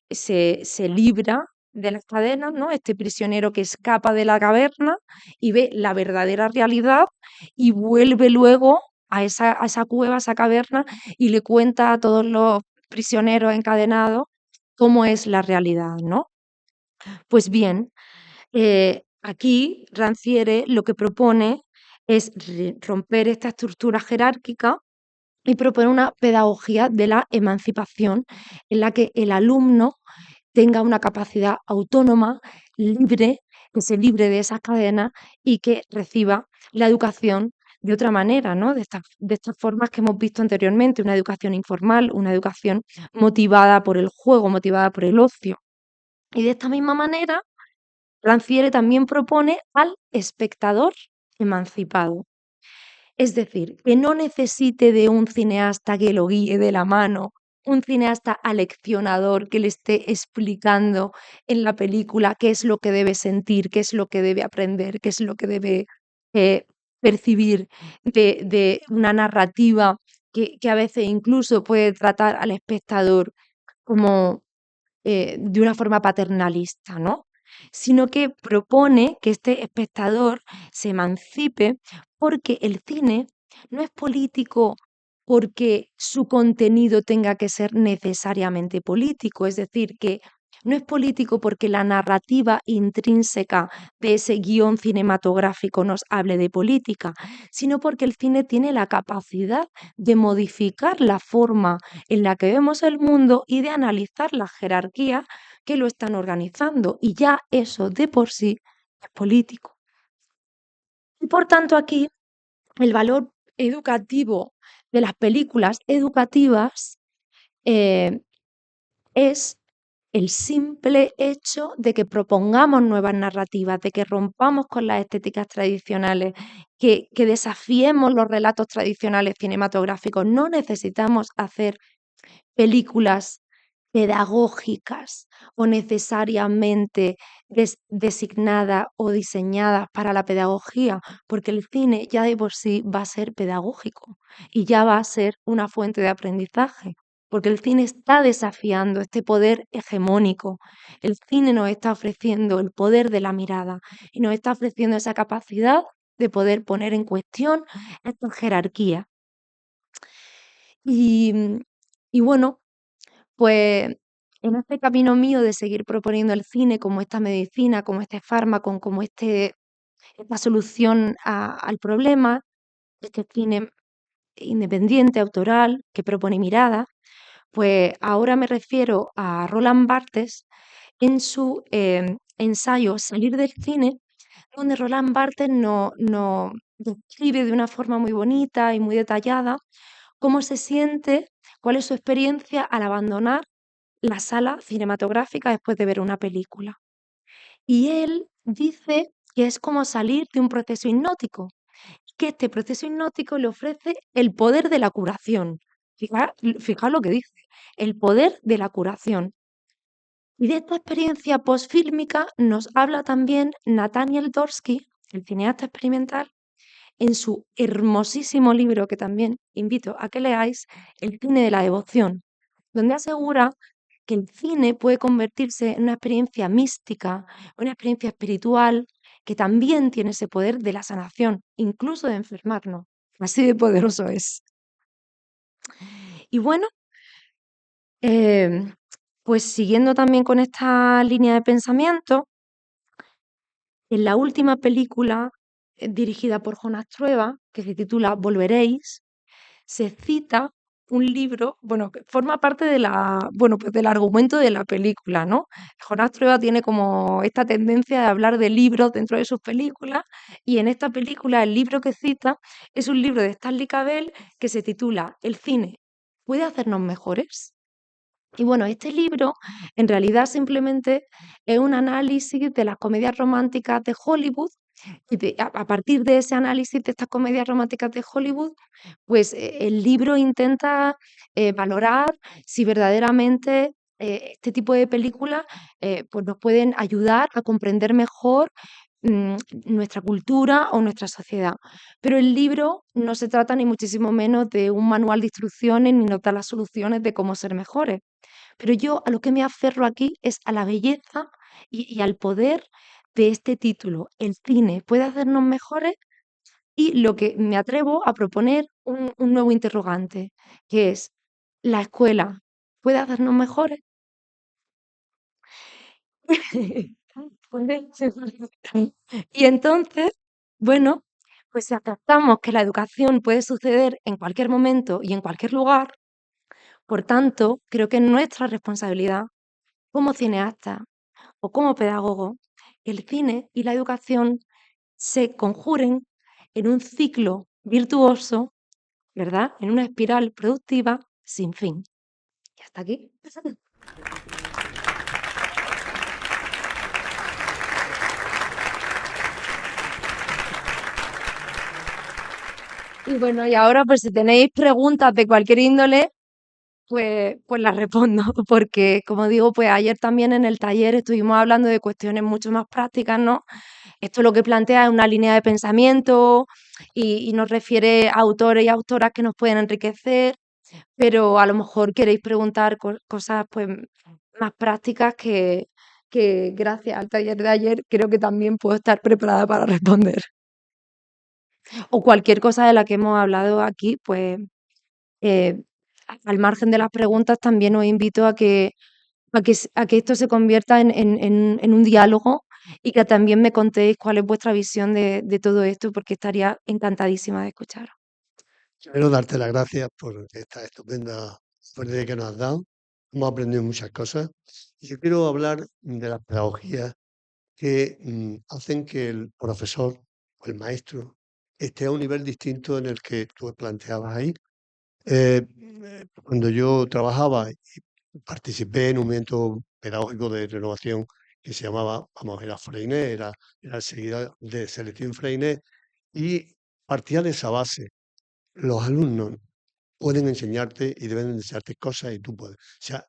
se libra de las cadenas, ¿no? Este prisionero que escapa de la caverna y ve la verdadera realidad y vuelve luego a esa cueva, a esa caverna, y le cuenta a todos los prisioneros encadenados cómo es la realidad, ¿no? Pues bien, aquí Rancière lo que propone es romper esta estructura jerárquica y propone una pedagogía de la emancipación en la que el alumno tenga una capacidad autónoma, libre, que se libre de esas cadenas y que reciba la educación de otra manera, ¿no? De estas formas que hemos visto anteriormente, una educación informal, una educación motivada por el juego, motivada por el ocio. Y de esta misma manera, Rancière también propone al espectador emancipado. Es decir, que no necesite de un cineasta que lo guíe de la mano, un cineasta aleccionador que le esté explicando en la película qué es lo que debe sentir, qué es lo que debe aprender, qué es lo que debe eh, percibir de una narrativa que a veces incluso puede tratar al espectador como de una forma paternalista, ¿no? Sino que propone que este espectador se emancipe porque el cine no es político porque su contenido tenga que ser necesariamente político, es decir, que no es político porque la narrativa intrínseca de ese guión cinematográfico nos hable de política, sino porque el cine tiene la capacidad de modificar la forma en la que vemos el mundo y de analizar las jerarquías que lo están organizando. Y ya eso de por sí es político. Y por tanto aquí el valor educativo de las películas educativas es el simple hecho de que propongamos nuevas narrativas, de que rompamos con las estéticas tradicionales, que desafiemos los relatos tradicionales cinematográficos. No necesitamos hacer películas pedagógicas o necesariamente designadas o diseñadas para la pedagogía, porque el cine ya de por sí va a ser pedagógico y ya va a ser una fuente de aprendizaje, porque el cine está desafiando este poder hegemónico. El cine nos está ofreciendo el poder de la mirada y nos está ofreciendo esa capacidad de poder poner en cuestión esta jerarquía. Y, y bueno, pues en este camino mío de seguir proponiendo el cine como esta medicina, como este fármaco, como esta solución al problema, este cine independiente, autoral, que propone mirada, pues ahora me refiero a Roland Barthes en su ensayo Salir del cine, donde Roland Barthes nos describe de una forma muy bonita y muy detallada cómo se siente, cuál es su experiencia al abandonar la sala cinematográfica después de ver una película. Y él dice que es como salir de un proceso hipnótico, que este proceso hipnótico le ofrece el poder de la curación. Fijaos lo que dice, el poder de la curación. Y de esta experiencia postfílmica nos habla también Nathaniel Dorsky, el cineasta experimental, en su hermosísimo libro, que también invito a que leáis, El cine de la devoción, donde asegura que el cine puede convertirse en una experiencia mística, una experiencia espiritual, que también tiene ese poder de la sanación, incluso de enfermarnos. Así de poderoso es. Y bueno, eh, pues siguiendo también con esta línea de pensamiento, en la última película dirigida por Jonas Trueba, que se titula Volveréis, se cita un libro, bueno, que forma parte de pues del argumento de la película, ¿no? Jonás Trueba tiene como esta tendencia de hablar de libros dentro de sus películas, y en esta película el libro que cita es un libro de Stanley Cavell que se titula ¿El cine puede hacernos mejores? Y bueno, este libro en realidad simplemente es un análisis de las comedias románticas de Hollywood y a partir de ese análisis de estas comedias románticas de Hollywood, pues el libro intenta valorar si verdaderamente este tipo de películas pues nos pueden ayudar a comprender mejor mm, nuestra cultura o nuestra sociedad. Pero el libro no se trata ni muchísimo menos de un manual de instrucciones ni nos da las soluciones de cómo ser mejores. Pero yo a lo que me aferro aquí es a la belleza y al poder de este título. El cine puede hacernos mejores y lo que me atrevo a proponer un nuevo interrogante, que es, ¿la escuela puede hacernos mejores? Puede. Y entonces, bueno, pues si aceptamos que la educación puede suceder en cualquier momento y en cualquier lugar, por tanto, creo que es nuestra responsabilidad como cineastas o como pedagogo, que el cine y la educación se conjuren en un ciclo virtuoso, ¿verdad? En una espiral productiva sin fin. Y hasta aquí. Y bueno, y ahora pues si tenéis preguntas de cualquier índole, pues las respondo, porque como digo, pues ayer también en el taller estuvimos hablando de cuestiones mucho más prácticas, ¿no? Esto lo que plantea es una línea de pensamiento y nos refiere a autores y autoras que nos pueden enriquecer, pero a lo mejor queréis preguntar cosas pues más prácticas que gracias al taller de ayer creo que también puedo estar preparada para responder. O cualquier cosa de la que hemos hablado aquí, pues eh, al margen de las preguntas también os invito a que esto se convierta en un diálogo y que también me contéis cuál es vuestra visión de todo esto, porque estaría encantadísima de escucharos. Quiero darte las gracias por esta estupenda oportunidad que nos has dado. Hemos aprendido muchas cosas. Y yo quiero hablar de las pedagogías que hacen que el profesor o el maestro esté a un nivel distinto en el que tú planteabas ahí. Cuando yo trabajaba participé en un movimiento pedagógico de renovación que se llamaba, vamos, era Freinet, era seguida de Celestín Freinet, y partía de esa base. Los alumnos pueden enseñarte y deben enseñarte cosas y tú puedes. O sea,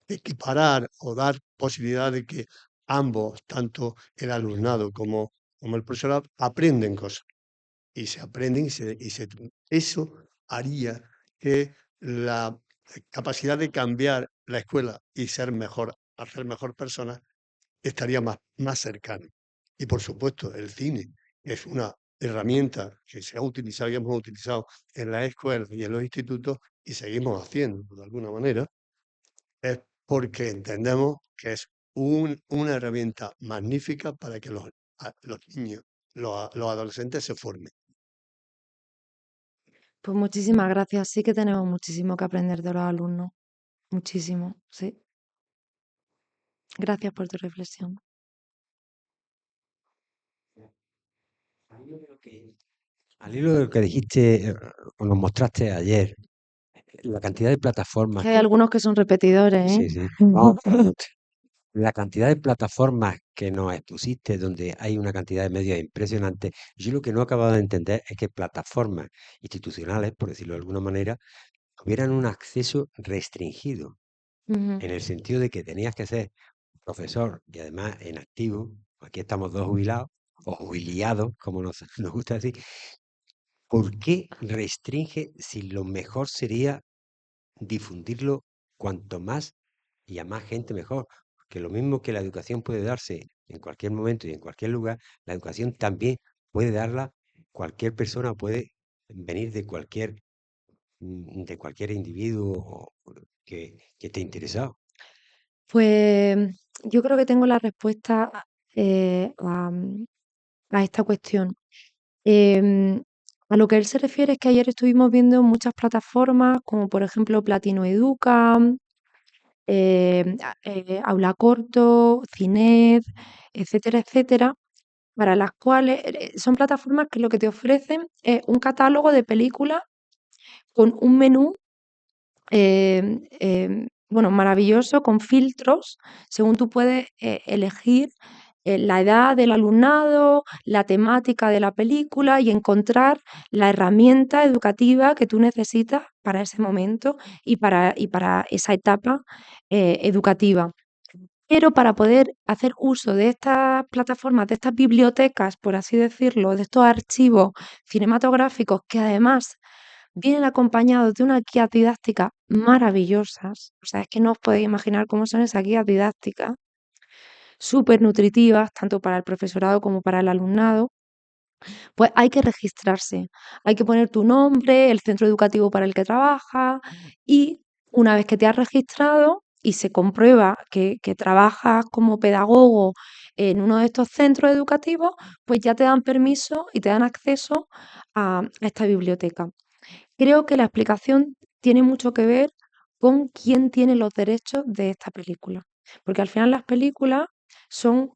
equiparar o dar posibilidad de que ambos, tanto el alumnado como el profesorado, aprenden cosas y se aprenden eso haría que la capacidad de cambiar la escuela y ser mejor, hacer mejor persona, estaría más cercano. Y por supuesto, el cine es una herramienta que se ha utilizado y hemos utilizado en las escuelas y en los institutos y seguimos haciendo de alguna manera, es porque entendemos que es una herramienta magnífica para que los niños, los adolescentes se formen. Pues muchísimas gracias. Sí que tenemos muchísimo que aprender de los alumnos. Muchísimo, sí. Gracias por tu reflexión. Al hilo de lo que, al hilo de lo que dijiste o nos mostraste ayer, la cantidad de plataformas Que hay algunos que son repetidores, ¿eh? sí, sí, vamos, la cantidad de plataformas que nos expusiste, donde hay una cantidad de medios impresionantes, yo lo que no he acabado de entender es que plataformas institucionales, por decirlo de alguna manera, tuvieran un acceso restringido, Ujú. en el sentido de que tenías que ser profesor y además en activo, aquí estamos dos jubilados, o jubiliados, como nos gusta decir. ¿Por qué restringe si lo mejor sería difundirlo cuanto más y a más gente mejor? Porque lo mismo que la educación puede darse en cualquier momento y en cualquier lugar, la educación también puede darla cualquier persona, puede venir de cualquier individuo que esté interesado. Pues yo creo que tengo la respuesta a esta cuestión. Em, a lo que él se refiere es que ayer estuvimos viendo muchas plataformas, como por ejemplo Platino Educa, Aula Corto, Cined, etcétera, etcétera, para las cuales son plataformas que lo que te ofrecen es un catálogo de películas con un menú bueno, maravilloso, con filtros, según tú puedes elegir la edad del alumnado, la temática de la película y encontrar la herramienta educativa que tú necesitas para ese momento y para esa etapa educativa. Pero para poder hacer uso de estas plataformas, de estas bibliotecas, por así decirlo, de estos archivos cinematográficos que además vienen acompañados de unas guías didácticas maravillosas, o sea, es que no os podéis imaginar cómo son esas guías didácticas, súper nutritivas, tanto para el profesorado como para el alumnado, pues hay que registrarse, hay que poner tu nombre, el centro educativo para el que trabajas y una vez que te has registrado y se comprueba que trabajas como pedagogo en uno de estos centros educativos, pues ya te dan permiso y te dan acceso a esta biblioteca. Creo que la explicación tiene mucho que ver con quién tiene los derechos de esta película, porque al final las películas son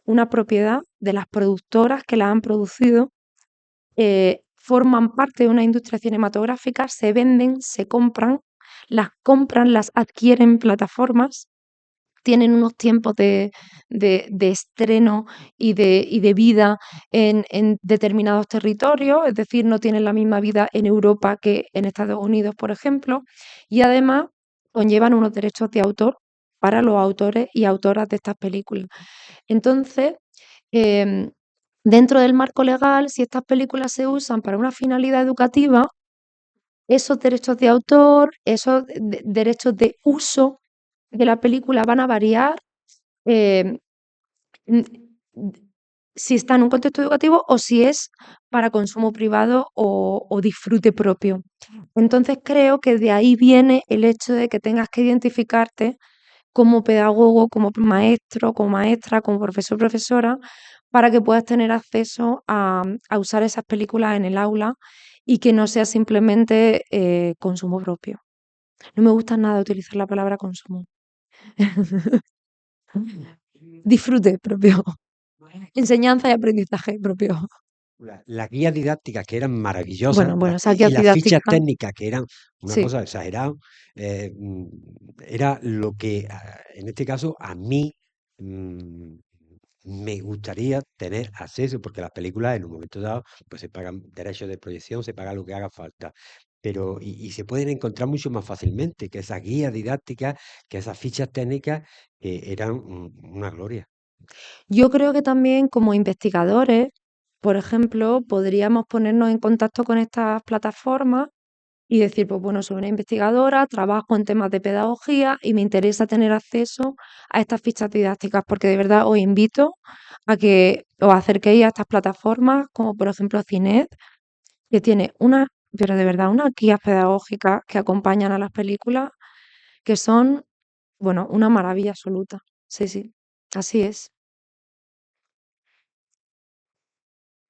una propiedad de las productoras que las han producido, forman parte de una industria cinematográfica, se venden, se compran, las compran, las adquieren plataformas, tienen unos tiempos de estreno y de vida en determinados territorios, es decir, no tienen la misma vida en Europa que en Estados Unidos, por ejemplo, y además conllevan unos derechos de autor para los autores y autoras de estas películas. Entonces, em, dentro del marco legal, si estas películas se usan para una finalidad educativa, esos derechos de autor, esos derechos de uso de la película van a variar eh, mm, si está en un contexto educativo o si es para consumo privado o disfrute propio. Entonces creo que de ahí viene el hecho de que tengas que identificarte como pedagogo, como maestro, como maestra, como profesor, profesora, para que puedas tener acceso a usar esas películas en el aula y que no sea simplemente consumo propio. No me gusta nada utilizar la palabra consumo. Disfrute propio. Enseñanza y aprendizaje propio. Las guías didácticas que eran maravillosas, Bueno, esas y guías las fichas didácticas, técnicas que eran una sí. cosa exagerada, era lo que en este caso a mí mm, me gustaría tener acceso, porque las películas en un momento dado pues se pagan derechos de proyección, se paga lo que haga falta. Pero, y se pueden encontrar mucho más fácilmente que esas guías didácticas, que esas fichas técnicas que eran una gloria. Yo creo que también como investigadores, por ejemplo, podríamos ponernos en contacto con estas plataformas y decir, pues bueno, soy una investigadora, trabajo en temas de pedagogía y me interesa tener acceso a estas fichas didácticas, porque de verdad os invito a que os acerquéis a estas plataformas, como por ejemplo Cinet, que tiene una, pero de verdad, unas guías pedagógicas que acompañan a las películas, que son, bueno, una maravilla absoluta. Sí, sí, así es.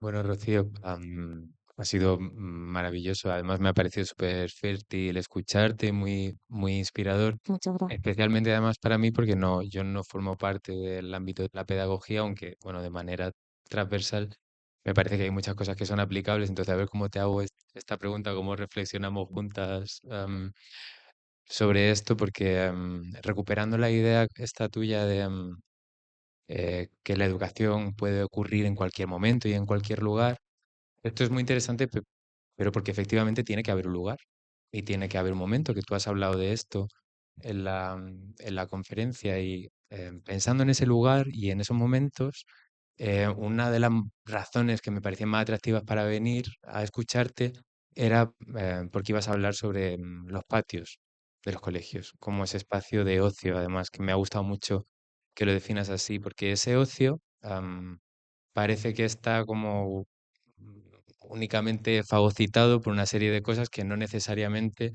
Bueno, Rocío, ha sido maravilloso. Además, me ha parecido súper fértil escucharte, muy, muy inspirador. Muchas gracias. Especialmente además para mí, porque no, yo no formo parte del ámbito de la pedagogía, aunque, bueno, de manera transversal, me parece que hay muchas cosas que son aplicables. Entonces, a ver cómo te hago esta pregunta, cómo reflexionamos juntas, sobre esto, porque recuperando la idea esta tuya de que la educación puede ocurrir en cualquier momento y en cualquier lugar. Esto es muy interesante, pero porque efectivamente tiene que haber un lugar y tiene que haber un momento, que tú has hablado de esto en la conferencia y pensando en ese lugar y en esos momentos, una de las razones que me parecían más atractivas para venir a escucharte era porque ibas a hablar sobre los patios de los colegios, como ese espacio de ocio, además, que me ha gustado mucho que lo definas así, porque ese ocio parece que está como únicamente fagocitado por una serie de cosas que no necesariamente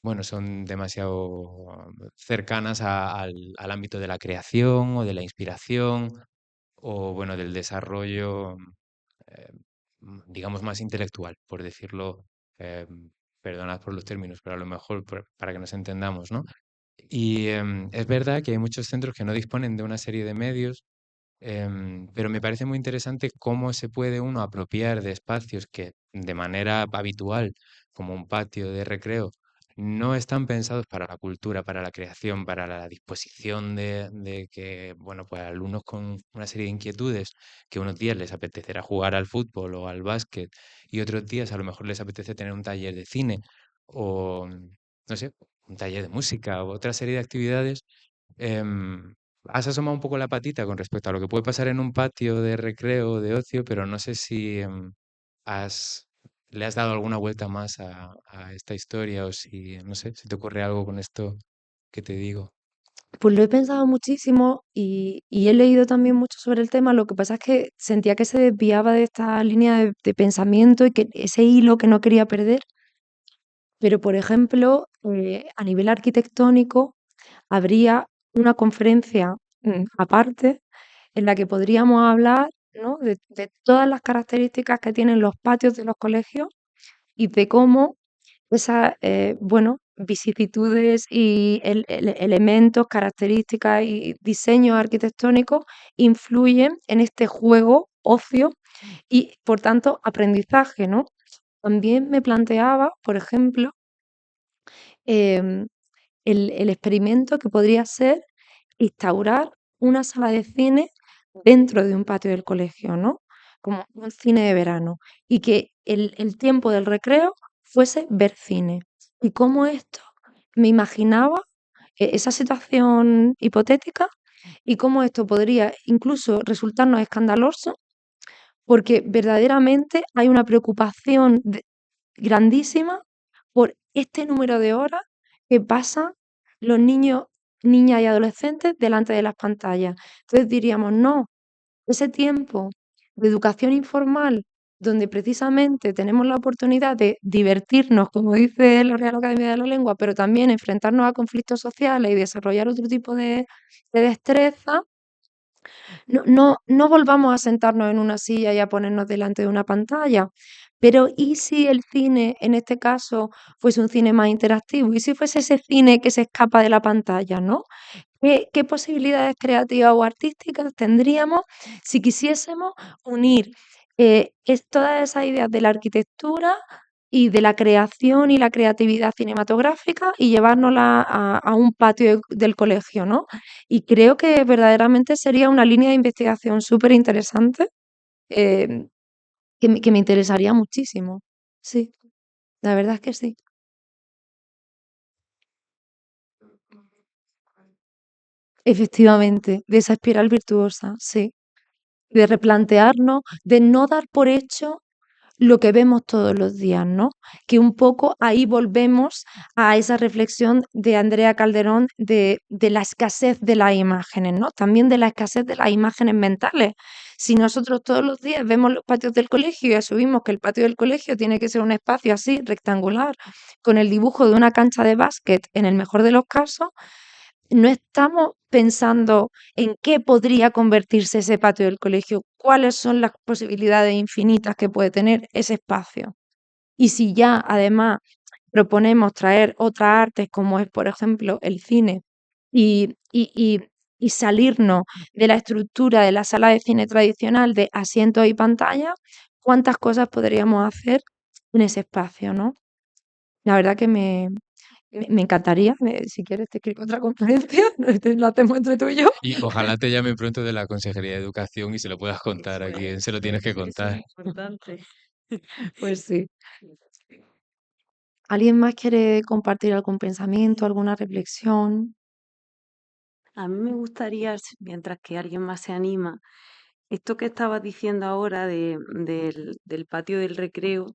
bueno, son demasiado cercanas al ámbito de la creación o de la inspiración o bueno, del desarrollo, eh, digamos, más intelectual, por decirlo, perdonad por los términos, pero a lo mejor para que nos entendamos, ¿no? Y es verdad que hay muchos centros que no disponen de una serie de medios, pero me parece muy interesante cómo se puede uno apropiar de espacios que de manera habitual, como un patio de recreo, no están pensados para la cultura, para la creación, para la disposición de que, bueno, pues alumnos con una serie de inquietudes, que unos días les apetecerá jugar al fútbol o al básquet y otros días a lo mejor les apetece tener un taller de cine o, no sé, un taller de música o otra serie de actividades. em, Has asomado un poco la patita con respecto a lo que puede pasar en un patio de recreo, de ocio, pero no sé si has, le has dado alguna vuelta más a esta historia o si, no sé, si te ocurre algo con esto que te digo. Pues lo he pensado muchísimo y he leído también mucho sobre el tema. Lo que pasa es que sentía que se desviaba de esta línea de pensamiento y que ese hilo que no quería perder. Pero, por ejemplo, a nivel arquitectónico, habría una conferencia aparte en la que podríamos hablar, ¿no? De todas las características que tienen los patios de los colegios y de cómo esas, bueno, vicisitudes y elementos, características y diseños arquitectónicos influyen en este juego, ocio y, por tanto, aprendizaje, ¿no? También me planteaba, por ejemplo, em, el experimento que podría ser instaurar una sala de cine dentro de un patio del colegio, ¿no? Como un cine de verano. Y que el tiempo del recreo fuese ver cine. Y cómo esto me imaginaba esa situación hipotética y cómo esto podría incluso resultarnos escandaloso, porque verdaderamente hay una preocupación grandísima por este número de horas que pasan los niños, niñas y adolescentes delante de las pantallas. Entonces diríamos, no, ese tiempo de educación informal, donde precisamente tenemos la oportunidad de divertirnos, como dice la Real Academia de la Lengua, pero también enfrentarnos a conflictos sociales y desarrollar otro tipo de destreza, No volvamos a sentarnos en una silla y a ponernos delante de una pantalla, pero ¿y si el cine, en este caso, fuese un cine más interactivo? ¿Y si fuese ese cine que se escapa de la pantalla, ¿no? ¿Qué posibilidades creativas o artísticas tendríamos si quisiésemos unir todas esas ideas de la arquitectura y de la creación y la creatividad cinematográfica y llevárnosla a un patio del colegio, ¿no? Y creo que verdaderamente sería una línea de investigación súper interesante, eh, que me interesaría muchísimo. Sí, la verdad es que sí. Efectivamente, de esa espiral virtuosa, sí. De replantearnos, de no dar por hecho lo que vemos todos los días, ¿no? Que un poco ahí volvemos a esa reflexión de Andrea Calderón de la escasez de las imágenes, ¿no? También de la escasez de las imágenes mentales. Si nosotros todos los días vemos los patios del colegio y asumimos que el patio del colegio tiene que ser un espacio así, rectangular, con el dibujo de una cancha de básquet, en el mejor de los casos, no estamos pensando en qué podría convertirse ese patio del colegio, cuáles son las posibilidades infinitas que puede tener ese espacio. Y si ya además proponemos traer otras artes, como es, por ejemplo, el cine, y salirnos de la estructura de la sala de cine tradicional de asientos y pantallas, ¿cuántas cosas podríamos hacer en ese espacio, no? La verdad que me encantaría, si quieres te escribo otra conferencia, la hacemos entre tú y yo. Y ojalá te llamen pronto de la Consejería de Educación y se lo puedas contar a quien se lo tienes que Eso es contar. importante. Pues sí. ¿Alguien más quiere compartir algún pensamiento, alguna reflexión? A mí me gustaría, mientras que alguien más se anima, esto que estabas diciendo ahora del patio del recreo,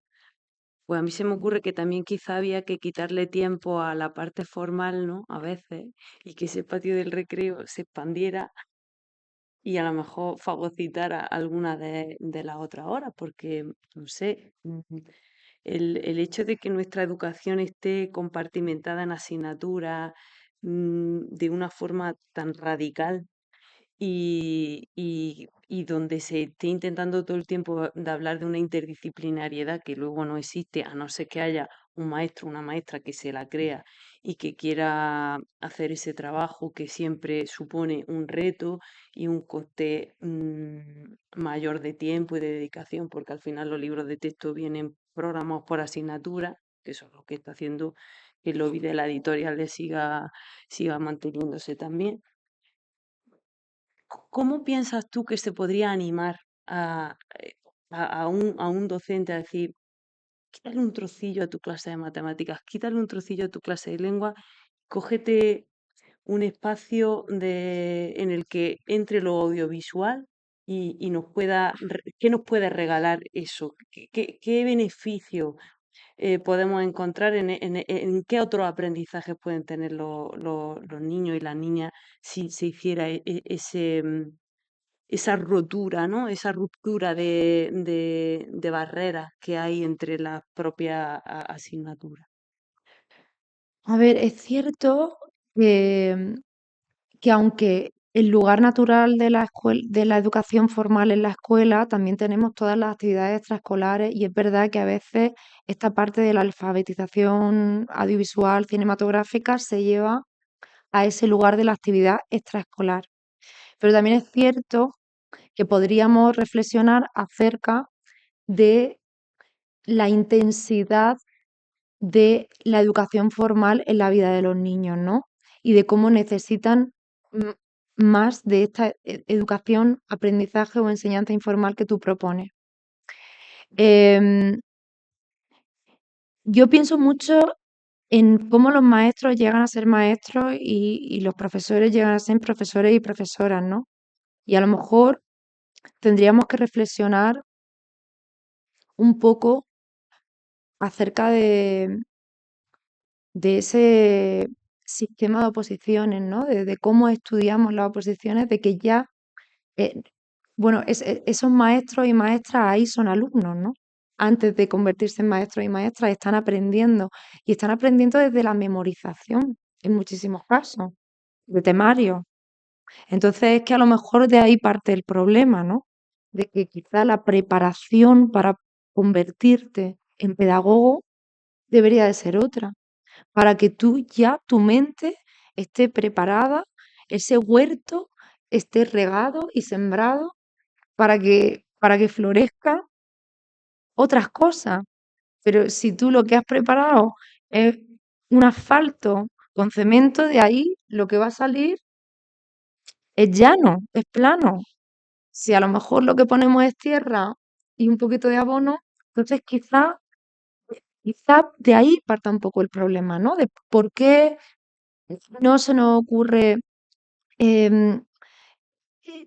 pues a mí se me ocurre que también quizá había que quitarle tiempo a la parte formal, ¿no? A veces, y que ese patio del recreo se expandiera y a lo mejor fagocitar a alguna de las otras horas, porque, no sé, el hecho de que nuestra educación esté compartimentada en asignaturas de una forma tan radical y donde se esté intentando todo el tiempo de hablar de una interdisciplinariedad que luego no existe, a no ser que haya un maestro o una maestra que se la crea y que quiera hacer ese trabajo que siempre supone un reto y un coste mayor de tiempo y de dedicación, porque al final los libros de texto vienen programados por asignatura, que eso es lo que está haciendo que el lobby de la editorial le siga manteniéndose también. ¿Cómo piensas tú que se podría animar a, a un docente a decir, quítale un trocillo a tu clase de matemáticas, quítale un trocillo a tu clase de lengua, cógete un espacio en el que entre lo audiovisual y ¿qué nos puede regalar eso? ¿Qué beneficio podemos encontrar en qué otros aprendizajes pueden tener los niños y las niñas si se hiciera esa rotura, ¿no? Esa ruptura de barreras que hay entre las propias asignaturas. A ver, es cierto que, que aunque el lugar natural de de la educación formal en la escuela, también tenemos todas las actividades extraescolares y es verdad que a veces esta parte de la alfabetización audiovisual, cinematográfica, se lleva a ese lugar de la actividad extraescolar. Pero también es cierto que podríamos reflexionar acerca de la intensidad de la educación formal en la vida de los niños, ¿no? Y de cómo necesitan m- más de esta educación, aprendizaje o enseñanza informal que tú propones. Em, yo pienso mucho en cómo los maestros llegan a ser maestros y los profesores llegan a ser profesores y profesoras, ¿no? Y a lo mejor tendríamos que reflexionar un poco acerca de ese sistema de oposiciones, ¿no? De cómo estudiamos las oposiciones, de que ya, eh, bueno, esos maestros y maestras ahí son alumnos, ¿no? Antes de convertirse en maestros y maestras, están aprendiendo y están aprendiendo desde la memorización, en muchísimos casos, de temario. Entonces es que a lo mejor de ahí parte el problema, ¿no? De que quizá la preparación para convertirte en pedagogo debería de ser otra, para que tu mente esté preparada, ese huerto esté regado y sembrado para que florezcan otras cosas. Pero si tú lo que has preparado es un asfalto con cemento, de ahí lo que va a salir es llano, es plano. Si a lo mejor lo que ponemos es tierra y un poquito de abono, entonces quizá de ahí parta un poco el problema, ¿no? De por qué no se nos ocurre em,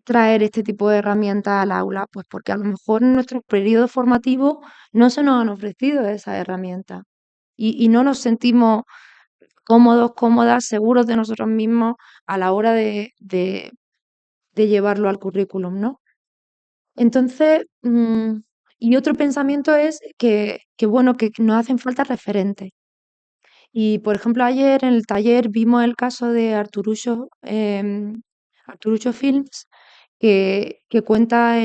traer este tipo de herramientas al aula, pues porque a lo mejor en nuestros periodos formativos no se nos han ofrecido esas herramientas y no nos sentimos cómodos, cómodas, seguros de nosotros mismos a la hora de llevarlo al currículum, ¿no? Entonces, y otro pensamiento es bueno, que nos hacen falta referentes. Y, por ejemplo, ayer en el taller vimos el caso de Arturucho Films, que cuenta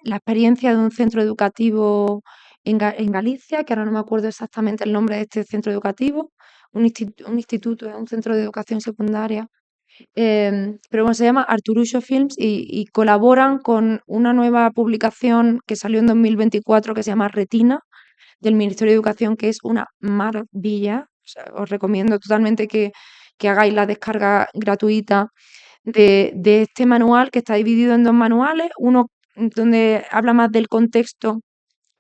la experiencia de un centro educativo en Galicia, que ahora no me acuerdo exactamente el nombre de este centro educativo, un instituto, un centro de educación secundaria, pero bueno, se llama Arturucho Films y colaboran con una nueva publicación que salió en 2024 que se llama Retina, del Ministerio de Educación, que es una maravilla. O sea, os recomiendo totalmente que hagáis la descarga gratuita de este manual, que está dividido en dos manuales, uno donde habla más del contexto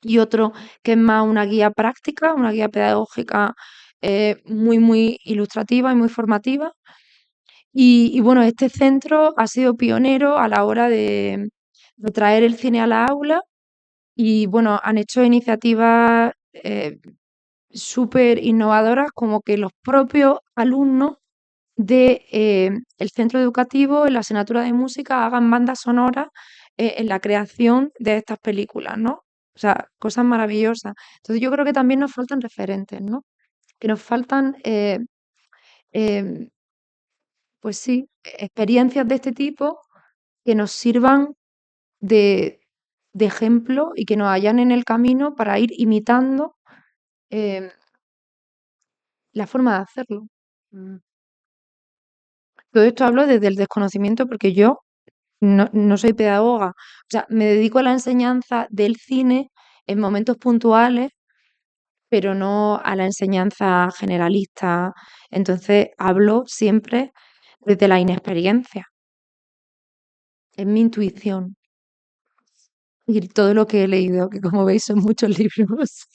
y otro que es más una guía práctica, una guía pedagógica muy, muy ilustrativa y muy formativa. Y bueno, este centro ha sido pionero a la hora de traer el cine a la aula y bueno, han hecho iniciativas súper innovadoras, como que los propios alumnos el centro educativo, en la asignatura de música, hagan bandas sonoras en la creación de estas películas, ¿no? O sea, cosas maravillosas. Entonces yo creo que también nos faltan referentes, ¿no? Que nos faltan, em, pues sí, experiencias de este tipo que nos sirvan de, de ejemplo y que nos hallan en el camino para ir imitando em, la forma de hacerlo. Mm. Todo esto hablo desde el desconocimiento porque yo no soy pedagoga. O sea, me dedico a la enseñanza del cine en momentos puntuales, pero no a la enseñanza generalista. Entonces, hablo siempre desde la inexperiencia. Es mi intuición y todo lo que he leído, que como veis son muchos libros.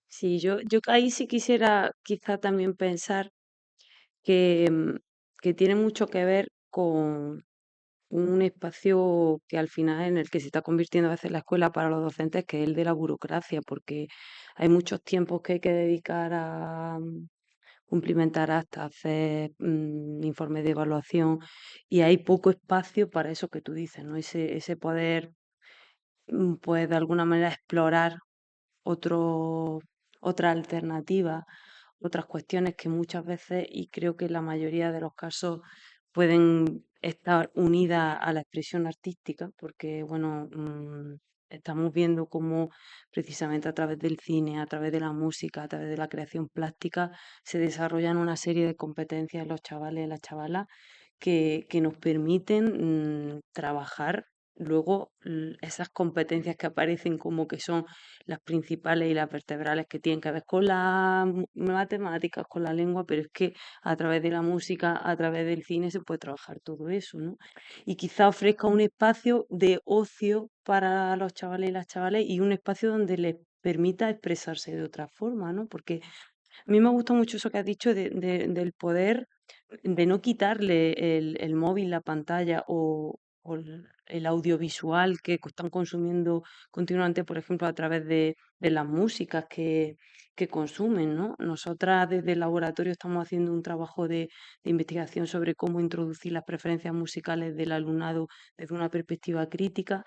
Sí, yo ahí sí quisiera quizá también pensar que, que tiene mucho que ver con un espacio que al final en el que se está convirtiendo a veces la escuela para los docentes, que es el de la burocracia, porque hay muchos tiempos que hay que dedicar a cumplimentar actas, hacer informes de evaluación y hay poco espacio para eso que tú dices, ¿no? Ese poder, pues de alguna manera explorar otro, otra alternativa, otras cuestiones que muchas veces, y creo que en la mayoría de los casos, pueden estar unidas a la expresión artística, porque, bueno, estamos viendo cómo precisamente a través del cine, a través de la música, a través de la creación plástica, se desarrollan una serie de competencias en los chavales y las chavalas que nos permiten trabajar luego esas competencias que aparecen como que son las principales y las vertebrales que tienen que ver con las matemáticas, con la lengua, pero es que a través de la música, a través del cine se puede trabajar todo eso, ¿no? Y quizá ofrezca un espacio de ocio para los chavales y las chavales y un espacio donde les permita expresarse de otra forma, ¿no? Porque a mí me gusta mucho eso que has dicho del poder, de no quitarle el móvil, la pantalla o el audiovisual que están consumiendo continuamente, por ejemplo, a través de las músicas que consumen, ¿no? Nosotras desde el laboratorio estamos haciendo un trabajo de investigación sobre cómo introducir las preferencias musicales del alumnado desde una perspectiva crítica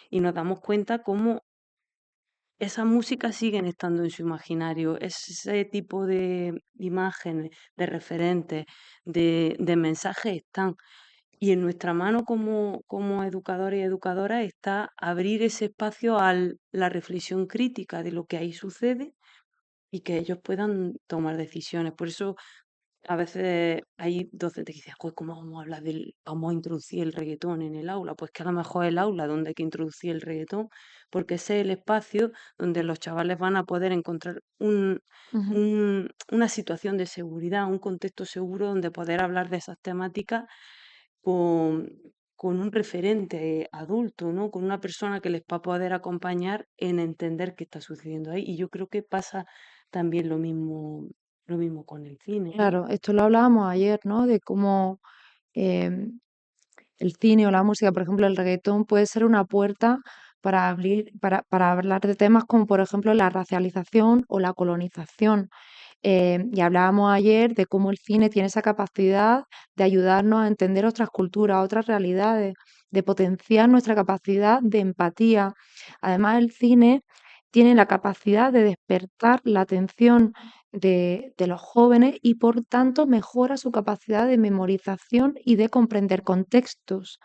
y nos damos cuenta cómo esas músicas siguen estando en su imaginario, ese tipo de imágenes, de referentes, de mensajes están. Y en nuestra mano como educadores y educadoras está abrir ese espacio a la reflexión crítica de lo que ahí sucede y que ellos puedan tomar decisiones. Por eso a veces hay docentes que dicen, "Joder, ¿cómo vamos a hablar vamos a introducir el reggaetón en el aula? Pues que a lo mejor es el aula donde hay que introducir el reggaetón, porque ese es el espacio donde los chavales van a poder encontrar Ujú. una situación de seguridad, un contexto seguro donde poder hablar de esas temáticas con, con un referente adulto, ¿no? Con una persona que les va a poder acompañar en entender qué está sucediendo ahí. Y yo creo que pasa también lo mismo con el cine, ¿no? Claro, esto lo hablábamos ayer, ¿no? De cómo em, el cine o la música, por ejemplo, el reggaetón puede ser una puerta para hablar de temas como, por ejemplo, la racialización o la colonización. Y hablábamos ayer de cómo el cine tiene esa capacidad de ayudarnos a entender otras culturas, otras realidades, de potenciar nuestra capacidad de empatía. Además, el cine tiene la capacidad de despertar la atención de los jóvenes y, por tanto, mejora su capacidad de memorización y de comprender contextos,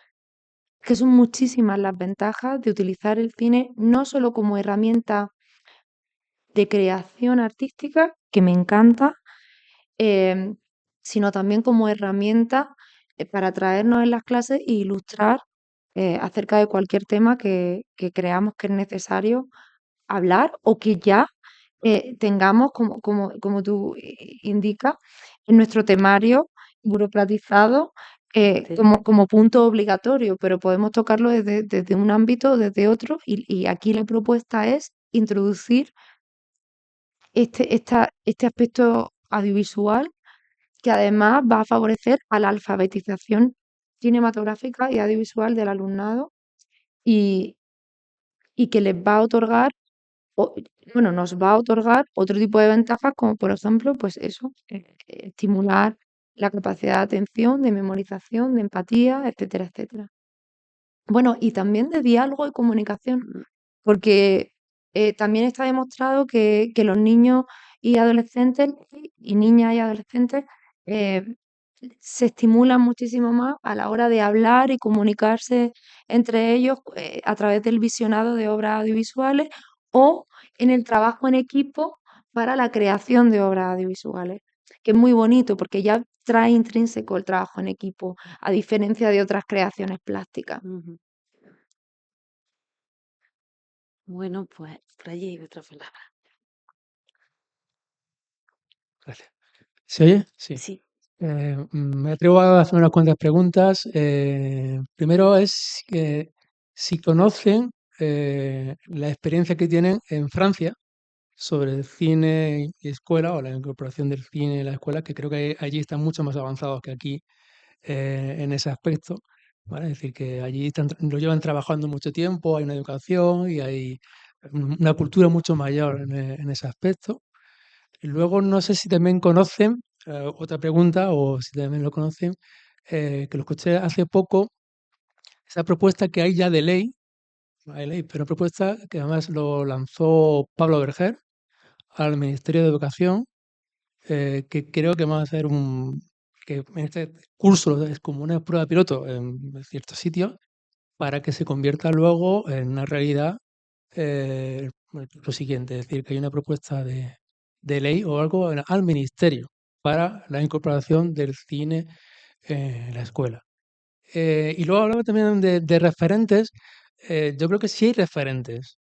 que son muchísimas las ventajas de utilizar el cine no solo como herramienta de creación artística, que me encanta, em, sino también como herramienta para traernos en las clases e ilustrar acerca de cualquier tema que creamos que es necesario hablar o que ya tengamos, como tú indicas, en nuestro temario burocratizado Sí. como punto obligatorio, pero podemos tocarlo desde un ámbito o desde otro y aquí la propuesta es introducir este aspecto audiovisual que además va a favorecer a la alfabetización cinematográfica y audiovisual del alumnado y, y que les va a otorgar, o- bueno, nos va a otorgar otro tipo de ventajas, como por ejemplo, pues eso, estimular la capacidad de atención, de memorización, de empatía, etcétera, etcétera. Bueno, y también de diálogo y comunicación, Mm, porque también está demostrado que los niños y adolescentes, y niñas y adolescentes, eh, se estimulan muchísimo más a la hora de hablar y comunicarse entre ellos a través del visionado de obras audiovisuales o en el trabajo en equipo para la creación de obras audiovisuales, que es muy bonito porque ya trae intrínseco el trabajo en equipo, a diferencia de otras creaciones plásticas. ujú. Bueno, pues por allí hay otra palabra. Gracias. ¿Se oye? Sí. Sí. Me atrevo a hacer unas cuantas preguntas. Primero es que si conocen la experiencia que tienen en Francia sobre el cine y escuela o la incorporación del cine en la escuela, que creo que allí están mucho más avanzados que aquí en ese aspecto. ¿Vale? Es decir, que allí lo llevan trabajando mucho tiempo, hay una educación y hay una cultura mucho mayor en ese aspecto. Y luego no sé si también conocen, otra pregunta, o si también lo conocen, que lo escuché hace poco, esa propuesta que hay ya de ley, no hay ley, pero una propuesta que además lo lanzó Pablo Berger al Ministerio de Educación, que creo que va a hacer que en este curso es como una prueba piloto en ciertos sitios, para que se convierta luego en una realidad lo siguiente, es decir, que hay una propuesta de ley o algo al ministerio para la incorporación del cine en la escuela. Y luego hablaba también de referentes. Yo creo que sí hay referentes.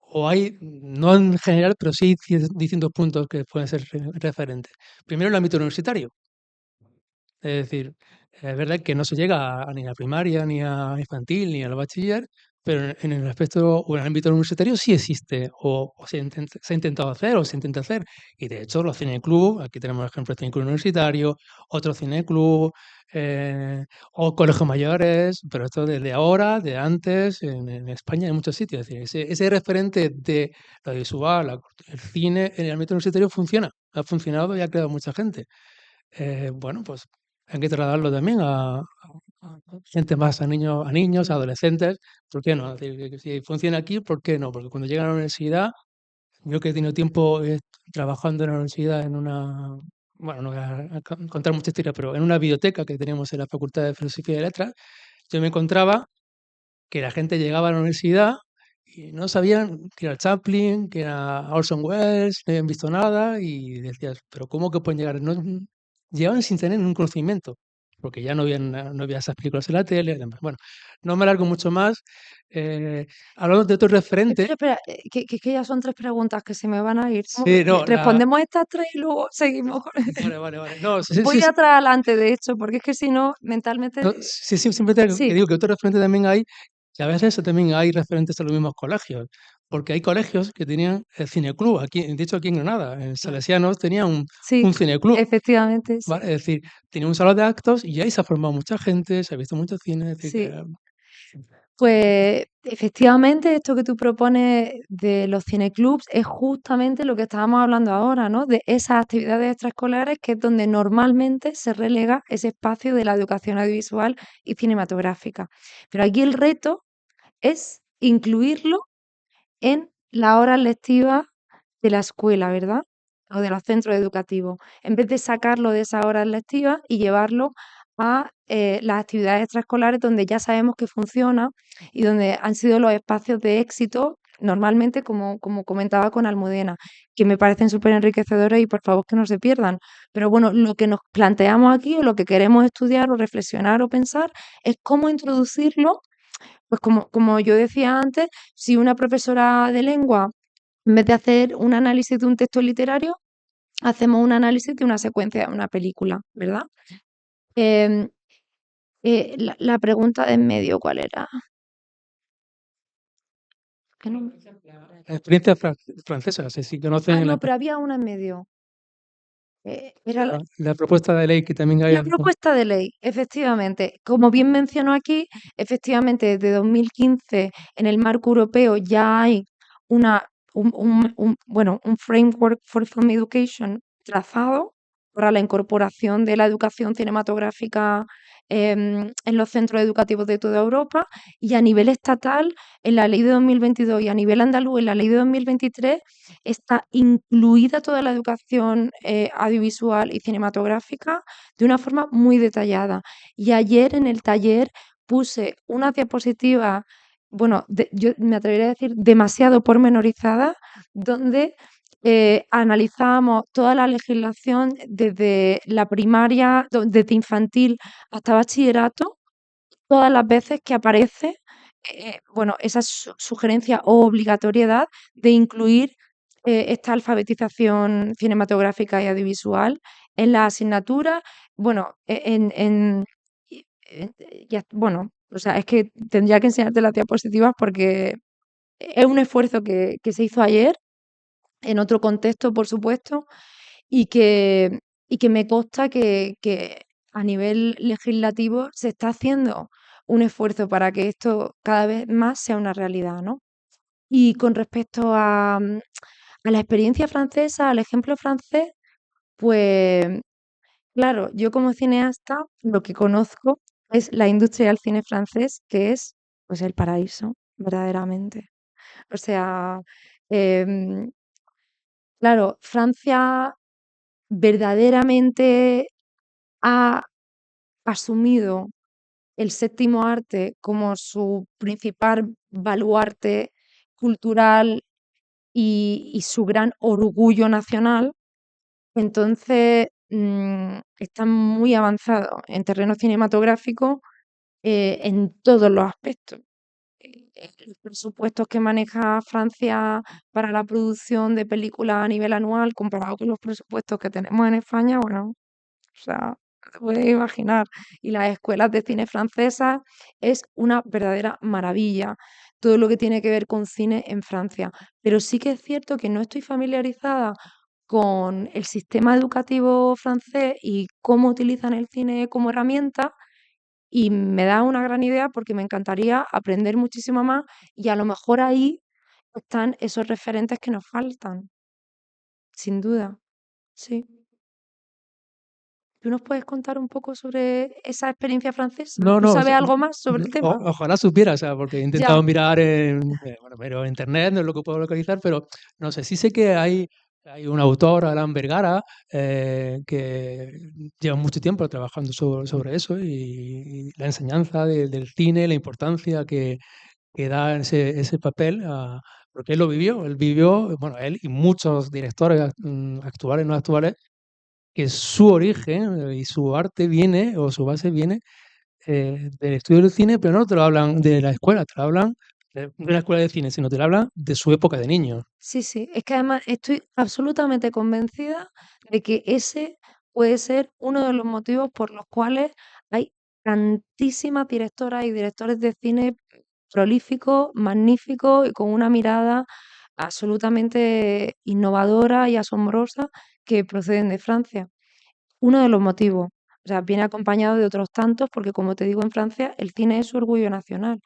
O hay, no en general, pero sí hay distintos puntos que pueden ser referentes. Primero, el ámbito universitario. Es decir, es verdad que no se llega ni a la primaria, ni a infantil, ni al bachiller, pero en el aspecto o en el ámbito universitario sí existe, o se ha intentado hacer, o se intenta hacer. Y de hecho, los cineclub, aquí tenemos ejemplos de cineclub universitario, otro cineclub, o colegios mayores, pero esto desde ahora, de antes, en España, en muchos sitios. Es decir, ese referente de lo visual, el cine en el ámbito universitario funciona, ha funcionado y ha creado mucha gente. Bueno, pues hay que trasladarlo también a gente más, a niños, a adolescentes, ¿por qué no? Es decir, que si funciona aquí, ¿por qué no? Porque cuando llegan a la universidad, yo que he tenido tiempo trabajando en la universidad en una bueno, no voy a contar mucha historia, pero en una biblioteca que teníamos en la Facultad de Filosofía y Letras, yo me encontraba que la gente llegaba a la universidad y no sabían que era Chaplin, que era Orson Welles, no habían visto nada y decías, pero ¿cómo que pueden llegar? No, llegaban sin tener ningún conocimiento, porque ya no había esas películas en la tele. Además. Bueno, no me alargo mucho más. Hablando de otro referente, Espera, que ya son 3 preguntas que se me van a ir. sí, no, Respondemos estas 3 y luego seguimos con vale. No, sí, Voy atrás adelante, de hecho, porque es que si no, mentalmente... no, sí, simplemente que Sí, digo que otro referente también hay, que a veces también hay referentes a los mismos colegios, porque hay colegios que tenían el cineclub, aquí, de hecho aquí en Granada, en Salesianos tenía sí, un cineclub, efectivamente, sí. ¿vale? Es decir, tenía un salón de actos y ahí se ha formado mucha gente, se ha visto mucho cine, es decir, Sí. Pues efectivamente esto que tú propones de los cineclubs es justamente lo que estábamos hablando ahora, ¿no? De esas actividades extraescolares que es donde normalmente se relega ese espacio de la educación audiovisual y cinematográfica. Pero aquí el reto es incluirlo en las horas lectivas de la escuela, ¿verdad? O de los centros educativos, en vez de sacarlo de esas horas lectivas y llevarlo a las actividades extraescolares donde ya sabemos que funciona y donde han sido los espacios de éxito, normalmente, como comentaba con Almudena, que me parecen súper enriquecedores y por favor que no se pierdan. Pero bueno, lo que nos planteamos aquí o lo que queremos estudiar o reflexionar o pensar es cómo introducirlo, pues como yo decía antes, si una profesora de lengua en vez de hacer un análisis de un texto literario, hacemos un análisis de una secuencia de una película, ¿verdad? Em, la pregunta de en medio, ¿cuál era? Que no la experiencia francesa, no sé si conocen no, pero había una en medio. Era la propuesta de ley que también hay. la propuesta de ley, efectivamente. Como bien mencionó aquí, efectivamente, desde 2015 en el marco europeo ya hay una, bueno, un framework for film education trazado para la incorporación de la educación cinematográfica en los centros educativos de toda Europa, y a nivel estatal, en la ley de 2022 y a nivel andaluz, en la ley de 2023, está incluida toda la educación audiovisual y cinematográfica de una forma muy detallada. Y ayer en el taller puse una diapositiva, bueno, yo me atrevería a decir demasiado pormenorizada, donde analizábamos toda la legislación desde la primaria, desde infantil hasta bachillerato, todas las veces que aparece, bueno, esa sugerencia o obligatoriedad de incluir esta alfabetización cinematográfica y audiovisual en la asignatura, bueno, bueno, o sea, es que tendría que enseñarte las diapositivas porque es un esfuerzo que se hizo ayer, en otro contexto, por supuesto, y que me consta que a nivel legislativo se está haciendo un esfuerzo para que esto cada vez más sea una realidad, ¿no? Y con respecto a la experiencia francesa, al ejemplo francés, pues claro, yo como cineasta lo que conozco es la industria del cine francés, que es pues el paraíso, verdaderamente. O sea, em, claro, Francia verdaderamente ha asumido el séptimo arte como su principal baluarte cultural y su gran orgullo nacional. Entonces, está muy avanzado en terreno cinematográfico en todos los aspectos. Los presupuestos que maneja Francia para la producción de películas a nivel anual, comparado con los presupuestos que tenemos en España, bueno, o sea, te puedes imaginar. Y las escuelas de cine francesas es una verdadera maravilla, todo lo que tiene que ver con cine en Francia. Pero sí que es cierto que no estoy familiarizada con el sistema educativo francés y cómo utilizan el cine como herramienta, y me da una gran idea porque me encantaría aprender muchísimo más y a lo mejor ahí están esos referentes que nos faltan, sin duda. Sí. ¿Tú nos puedes contar un poco sobre esa experiencia francesa? No, ¿Tú no, sabes algo más sobre el tema? ojalá supiera, o sea, porque he intentado Ya, mirar en, bueno, pero internet no es lo que puedo localizar, pero no sé, sí sé que hay Hay un autor, Alan Vergara, que lleva mucho tiempo trabajando sobre eso y la enseñanza del cine, la importancia que da ese papel, porque él vivió, bueno, él y muchos directores actuales, no actuales, que su origen y su arte viene, o su base viene del estudio del cine, pero no te lo hablan de la escuela, te lo hablan de una escuela de cine, sino te lo hablan de su época de niño. Sí, sí, es que además estoy absolutamente convencida de que ese puede ser uno de los motivos por los cuales hay tantísimas directoras y directores de cine prolíficos, magníficos y con una mirada absolutamente innovadora y asombrosa que proceden de Francia. Uno de los motivos, o sea, viene acompañado de otros tantos porque, como te digo, en Francia el cine es su orgullo nacional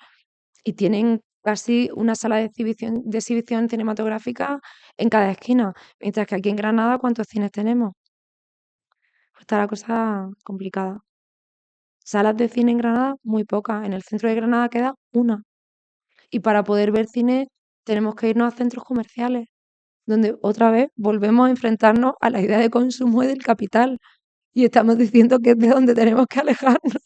y tienen casi una sala de exhibición cinematográfica en cada esquina, mientras que aquí en Granada, ¿cuántos cines tenemos? Pues está la cosa complicada. Salas de cine en Granada, muy pocas. En el centro de Granada queda una. Y para poder ver cine tenemos que irnos a centros comerciales, donde otra vez volvemos a enfrentarnos a la idea de consumo y del capital. Y estamos diciendo que es de donde tenemos que alejarnos.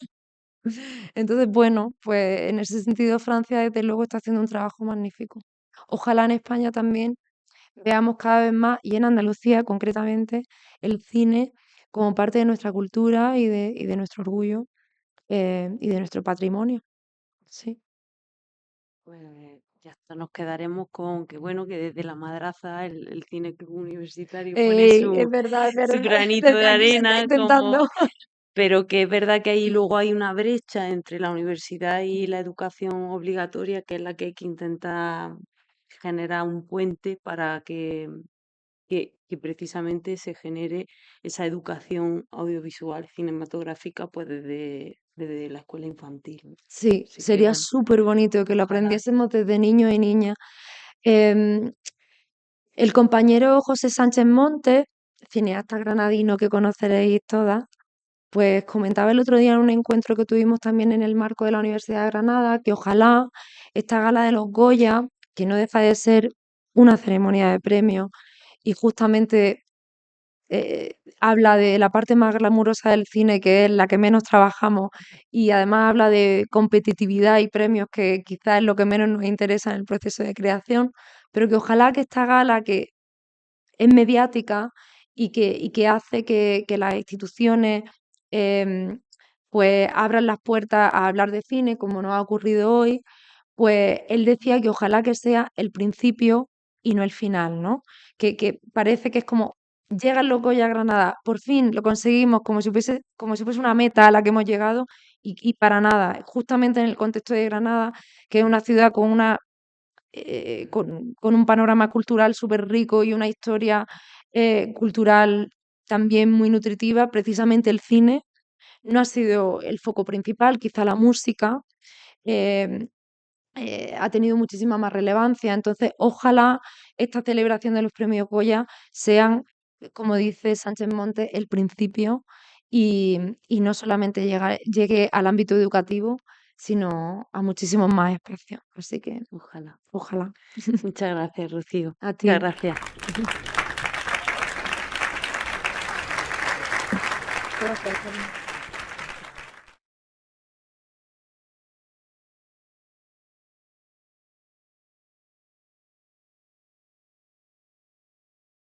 Entonces, bueno, pues en ese sentido Francia desde luego está haciendo un trabajo magnífico. Ojalá en España también veamos cada vez más, y en Andalucía concretamente, el cine como parte de nuestra cultura y de nuestro orgullo y de nuestro patrimonio. Sí. Pues ya está, nos quedaremos con que bueno, que desde la madraza el Cine Club Universitario pone Es su verdad, es su verdad. granito Desde de aquí se está arena, como, intentando. pero que es verdad que ahí luego hay una brecha entre la universidad y la educación obligatoria, que es la que hay que intentar generar un puente para que precisamente se genere esa educación audiovisual cinematográfica pues desde la escuela infantil, ¿no? Sí, Así que sería bueno, súper bonito que lo ojalá. aprendiésemos desde niños y niñas. Em, el compañero José Sánchez Montes, cineasta granadino que conoceréis todas, pues comentaba el otro día en un encuentro que tuvimos también en el marco de la Universidad de Granada que ojalá esta gala de los Goya, que no deja de ser una ceremonia de premios y justamente habla de la parte más glamurosa del cine, que es la que menos trabajamos, y además habla de competitividad y premios, que quizás es lo que menos nos interesa en el proceso de creación, pero que ojalá que esta gala, que es mediática y que hace que las instituciones em, pues abran las puertas a hablar de cine, como nos ha ocurrido hoy, pues él decía que ojalá que sea el principio y no el final, ¿no? Que parece que es como, llegan los Goya a Granada, por fin lo conseguimos, como si fuese una meta a la que hemos llegado, y para nada, justamente en el contexto de Granada, que es una ciudad con un panorama cultural súper rico y una historia cultural también muy nutritiva, precisamente el cine no ha sido el foco principal, quizá la música eh, ha tenido muchísima más relevancia. Entonces, ojalá esta celebración de los premios Goya sean, como dice Sánchez Montes, el principio y no solamente llegue al ámbito educativo, sino a muchísimos más espacios. Así que, Ojalá. ojalá. Muchas gracias, Rocío. A Muchas ti. gracias. Gracias, Carmen.